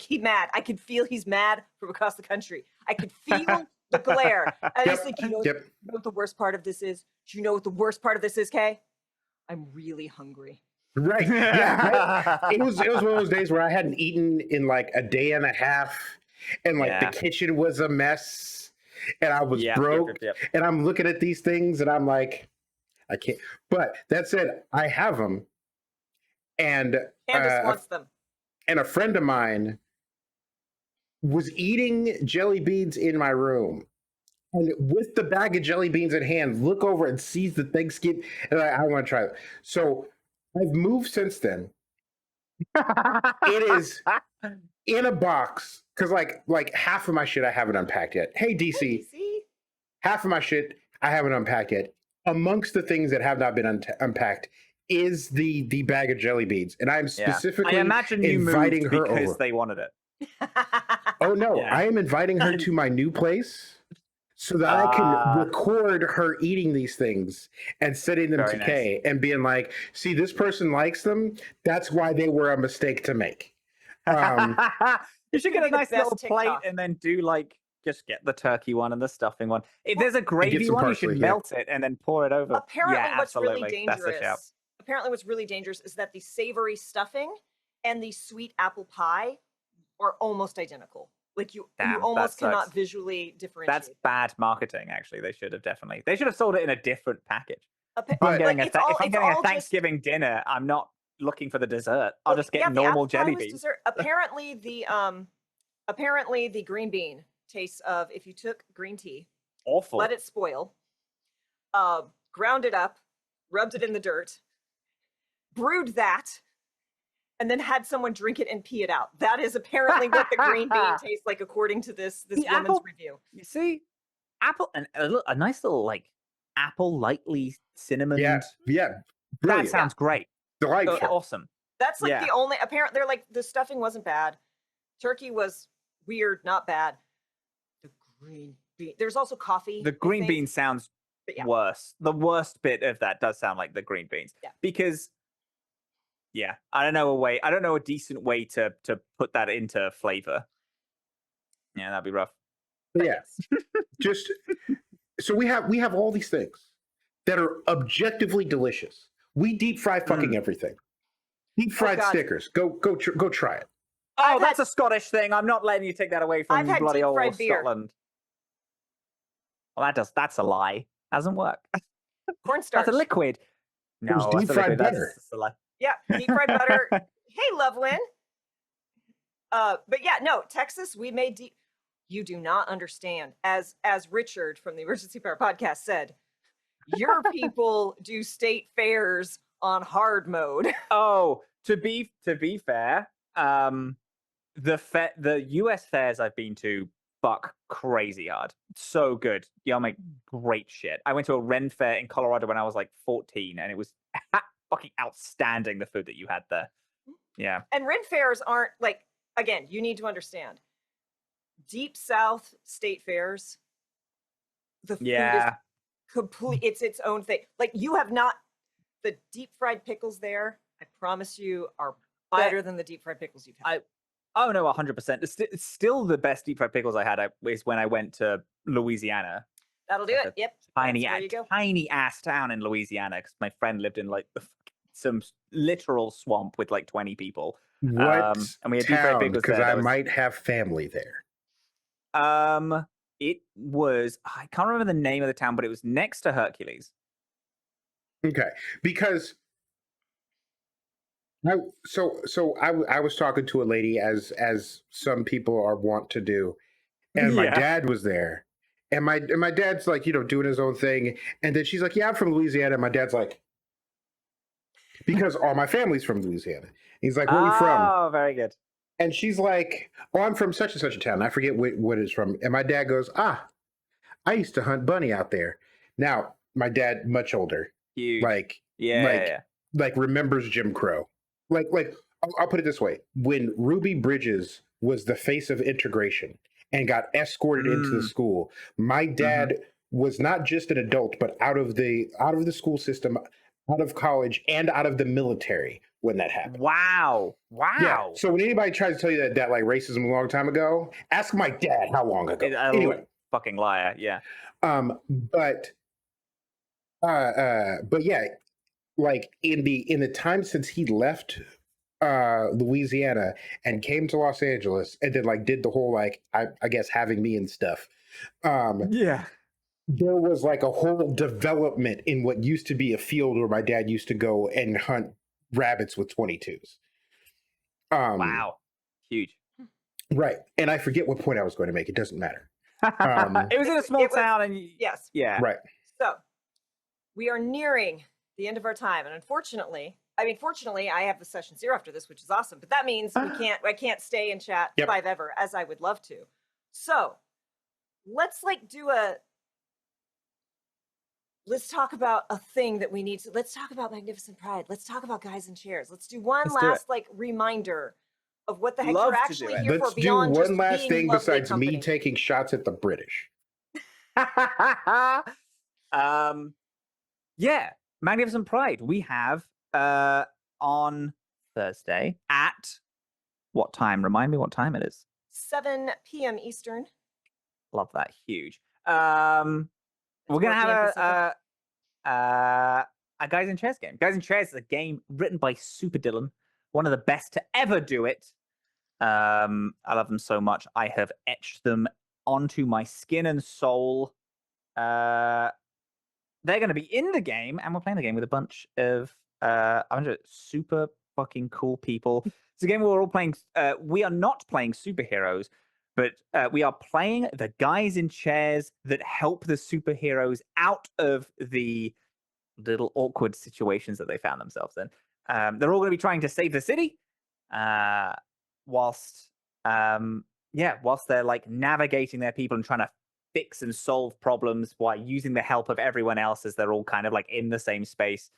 he's mad. I could feel he's mad from across the country. I could feel the glare. And I was like, you know what the worst part of this is? Do you know what the worst part of this is, Kay? I'm really hungry. Right. Yeah. It was one of those days where I hadn't eaten in like a day and a half, and like the kitchen was a mess, and I was broke. And I'm looking at these things, and I'm like, I can't. But that said, I have them, and Candace wants them. And a friend of mine was eating jelly beans in my room. And with the bag of jelly beans in hand, look over and sees the Thanksgiving, and I want to try it. So I've moved since then. It is in a box because like half of my shit I haven't unpacked yet. Hey DC, half of my shit I haven't unpacked yet. Amongst the things that have not been unpacked is the bag of jelly beans, and I'm specifically I imagine you inviting moved her because over. they wanted it. Oh no, I am inviting her to my new place so that I can record her eating these things and sending them to Kay and being like, see, this person likes them. That's why they were a mistake to make. You should get a nice little plate and then do just get the turkey one and the stuffing one. If there's a gravy one, you should melt it and then pour it over. Apparently, what's really dangerous is that the savory stuffing and the sweet apple pie are almost identical. Like you almost cannot visually differentiate. That's bad marketing, actually. They should have sold it in a different package. If I'm getting a Thanksgiving dinner, I'm not looking for the dessert. I'll just get normal jelly beans. Apparently, the green bean tastes of if you took green tea, awful, let it spoil, ground it up, rubbed it in the dirt, brewed that, and then had someone drink it and pee it out. That is apparently what the green bean tastes like, according to this woman's review. You see, apple and a nice little apple lightly cinnamon. Yeah. Brilliant. That sounds great. Delightful. Awesome. That's the only. Apparently, they're like the stuffing wasn't bad. Turkey was weird, not bad. The green bean. There's also coffee. The green bean sounds worse. The worst bit of that does sound like the green beans. Yeah. Because I don't know a decent way to put that into flavor. Yeah, that'd be rough. Yeah. Just so we have all these things that are objectively delicious. We deep fry fucking everything. Deep fried Snickers. Go try it. Oh, that's a Scottish thing. I'm not letting you take that away from bloody old Scotland. Well, that's a lie. Doesn't work. Cornstarch. That's a liquid. No, deep fried butter. That's a lie. Yeah, deep fried butter. Hey, Loveland. But Texas, we made deep. You do not understand. As Richard from the Emergency Power Podcast said, your people do state fairs on hard mode. Oh, to be fair, the US fairs I've been to fuck crazy hard. So good. Y'all make great shit. I went to a Ren fair in Colorado when I was 14, and it was fucking outstanding, the food that you had there. Yeah. And Ren fairs aren't again, you need to understand. Deep South state fairs, the food is complete. It's its own thing. You have not the deep fried pickles there. I promise you are better than the deep fried pickles you've had. Oh no, 100%. It's still the best deep fried pickles I had is when I went to Louisiana. That'll do it. Yep. Tiny ass town in Louisiana because my friend lived in some literal swamp with 20 people. What and we had deep fried pickles because I might have family there. It was, I can't remember the name of the town, but it was next to Hercules. Okay, because I was talking to a lady as some people are wont to do, and my dad was there, And my dad's like, doing his own thing. And then she's like, yeah, I'm from Louisiana. And my dad's like, because all my family's from Louisiana. He's like, where are you from? Oh, very good. And she's like, oh, I'm from such and such a town. I forget what it's from. And my dad goes, I used to hunt bunny out there. Now, my dad, much older, Huge. like, Yeah. like remembers Jim Crow. Like I'll put it this way: when Ruby Bridges was the face of integration and got escorted into the school, my dad was not just an adult, but out of the school system, out of college, and out of the military when that happened. Wow. Yeah. So when anybody tries to tell you that like racism a long time ago, ask my dad how long ago. Anyway, fucking liar. Yeah. But yeah, like in the time since he left Louisiana and came to Los Angeles and then like did the whole like I guess having me and stuff. Yeah. There was like a whole development in what used to be a field where my dad used to go and hunt rabbits with 22s. Wow. Huge. Right. And I forget what point I was going to make. It doesn't matter. It was in a small town and yes. Yeah. Right. So we are nearing the end of our time. And fortunately, I have the session 0 after this, which is awesome. But that means I can't stay and chat 5 ever as I would love to. So let's talk about a thing that we need to. Let's talk about Magnificent Pride. Let's talk about Guys in Chairs. Let's do one last reminder of what the heck you're actually here for. Let's do beyond one just last being thing besides company. me taking shots at the British. Yeah, Magnificent Pride. We have on Thursday at what time? Remind me what time it is. 7 p.m. Eastern. Love that. Huge. We're gonna have a Guys in Chairs game. Guys in Chairs is a game written by Super Dylan, one of the best to ever do it. I love them so much. I have etched them onto my skin and soul. They're going to be in the game, and we're playing the game with a bunch of super fucking cool people. It's a game where we're all playing. We are not playing superheroes, but we are playing the guys in chairs that help the superheroes out of the little awkward situations that they found themselves in. They're all going to be trying to save the city, whilst they're like navigating their people and trying to fix and solve problems while using the help of everyone else, as they're all kind of like in the same space,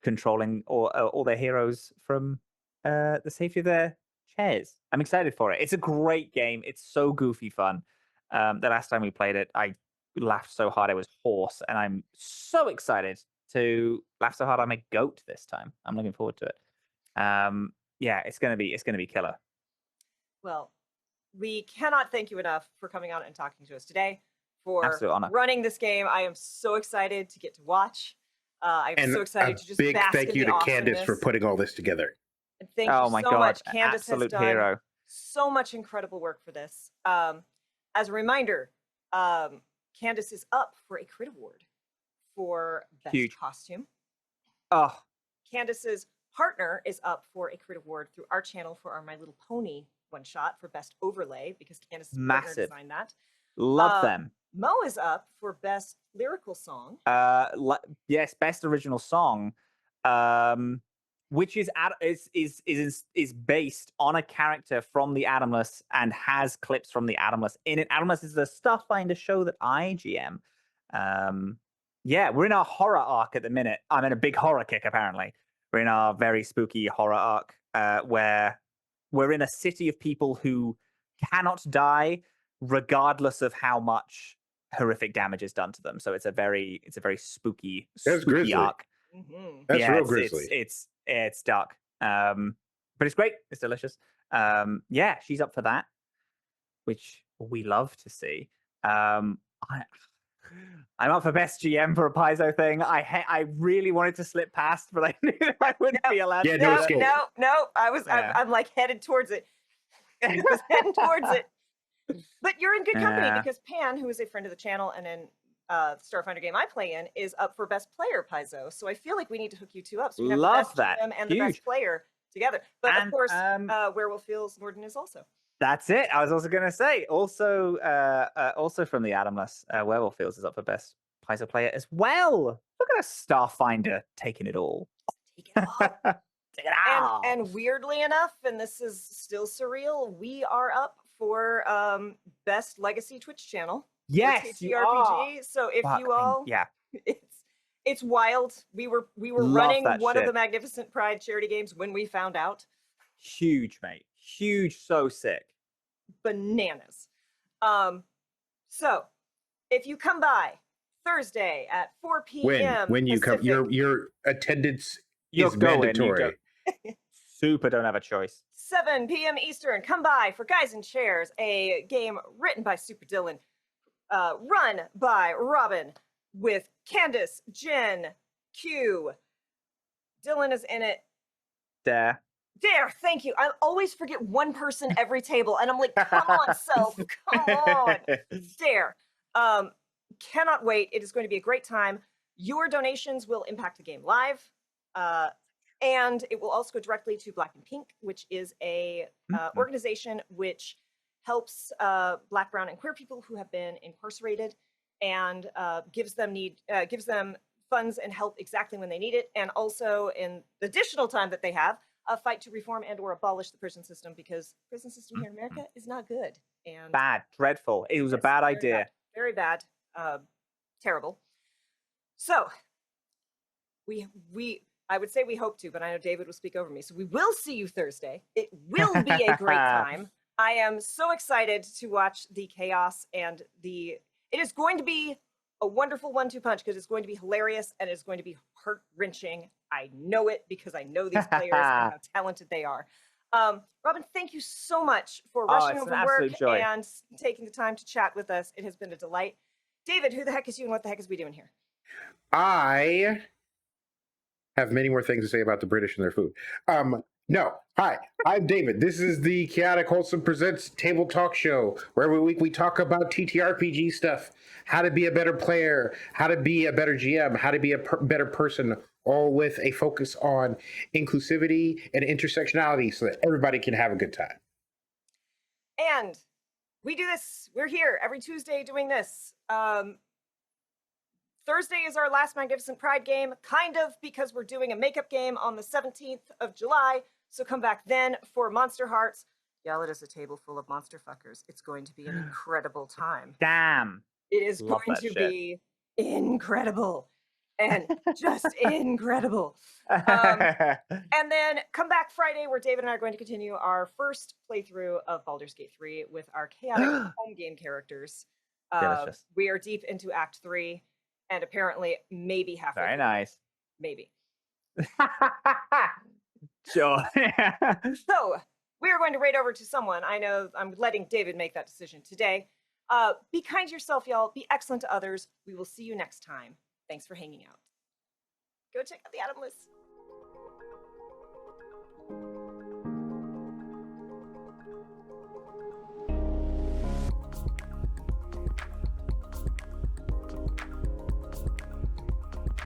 controlling all their heroes from the safety of their chairs. I'm excited for it. It's a great game. It's so goofy fun. The last time we played it, I laughed so hard I was hoarse, and I'm so excited to laugh so hard I'm a goat this time. I'm looking forward to it. It's gonna be killer. Well, we cannot thank you enough for coming on and talking to us today, for Absolute honor. Running this game. I am so excited to get to watch. I'm so excited to just big bask thank in you the to Candace awesomeness. for putting all this together. And thank you so much. Candace has done hero. so much incredible work for this. As a reminder, Candace is up for a Crit Award for Best Costume. Oh. Candace's partner is up for a Crit Award through our channel for our My Little Pony one-shot for Best Overlay, because Candace's partner designed that. Love them. Mo is up for Best Lyrical Song. Yes, Best Original Song, which is based on a character from the Atomless and has clips from the Atomless in it. Atomless is the Stuff Finder show that I GM. We're in our horror arc at the minute. I'm in a big horror kick, apparently. We're in our very spooky horror arc, where we're in a city of people who cannot die regardless of how much horrific damage is done to them. So it's a very spooky arc. Mm-hmm. That's real grisly. It's dark. But it's great. It's delicious. She's up for that, which we love to see. I'm up for Best GM for a Paizo thing. I really wanted to slip past, but I knew I wouldn't be allowed to. No. I'm like headed towards it. I was heading towards it. But you're in good company, because Pan, who is a friend of the channel and in Starfinder game I play in, is up for Best Player Paizo. So I feel like we need to hook you two up. So we can have the Best GM and the Best Player together. But of course, Werewolf Feels Norden is also. That's it. I was also going to say, also from the Atomless, Werewolf Fields is up for best Paizo player as well. Look at a Starfinder taking it all. Take it all. Take it all. And weirdly enough, and this is still surreal, we are up for best legacy Twitch channel. Yes, you are. So if But, you all, yeah, it's wild. We were Love running that one of the shit. Magnificent Pride charity games when we found out. huge, mate. Huge, so sick. Bananas. So if you come by Thursday at 4 p.m. When you Pacific, come, your attendance You're is going, mandatory. Super don't have a choice. 7 p.m. Eastern, come by for Guys in Chairs, a game written by Super Dylan, run by Robin, with Candace, Jen, Q. Dylan is in it. There. Thank you. I always forget one person every table, and I'm like, come on, self, come on. Dare. Cannot wait. It is going to be a great time. Your donations will impact the game live. And it will also go directly to Black and Pink, which is a organization which helps Black, brown, and queer people who have been incarcerated, and gives them funds and help exactly when they need it, and also in the additional time that they have, fight to reform and or abolish the prison system, because the prison system here in America is not good. And bad, dreadful. It was a bad idea. Very bad. Terrible. So I would say we hope to, but I know David will speak over me. So we will see you Thursday. It will be a great time. I am so excited to watch the chaos and it is going to be a wonderful 1-2 punch, because it's going to be hilarious and it's going to be heart-wrenching. I know it because I know these players and how talented they are. Robin, thank you so much for rushing home from work and taking the time to chat with us. It has been a delight. David, who the heck is you and what the heck is we doing here? I have many more things to say about the British and their food. No. Hi, I'm David. This is the Chaotic Wholesome Presents Table Talk Show, where every week we talk about TTRPG stuff, how to be a better player, how to be a better GM, how to be a better person, all with a focus on inclusivity and intersectionality so that everybody can have a good time. And we do this. We're here every Tuesday doing this. Thursday is our last Magnificent Pride game, kind of because we're doing a makeup game on the 17th of July. So come back then for Monster Hearts. Y'all, it is a table full of monster fuckers. It's going to be an incredible time. Damn. It is going to be incredible. And just incredible. And then come back Friday, where David and I are going to continue our first playthrough of Baldur's Gate 3 with our chaotic home game characters. We are deep into Act 3, and apparently maybe halfway. Very nice. Maybe. Sure. So we are going to raid over to someone. I know I'm letting David make that decision today. Be kind to yourself, y'all. Be excellent to others. We will see you next time. Thanks for hanging out. Go check out the Atomless.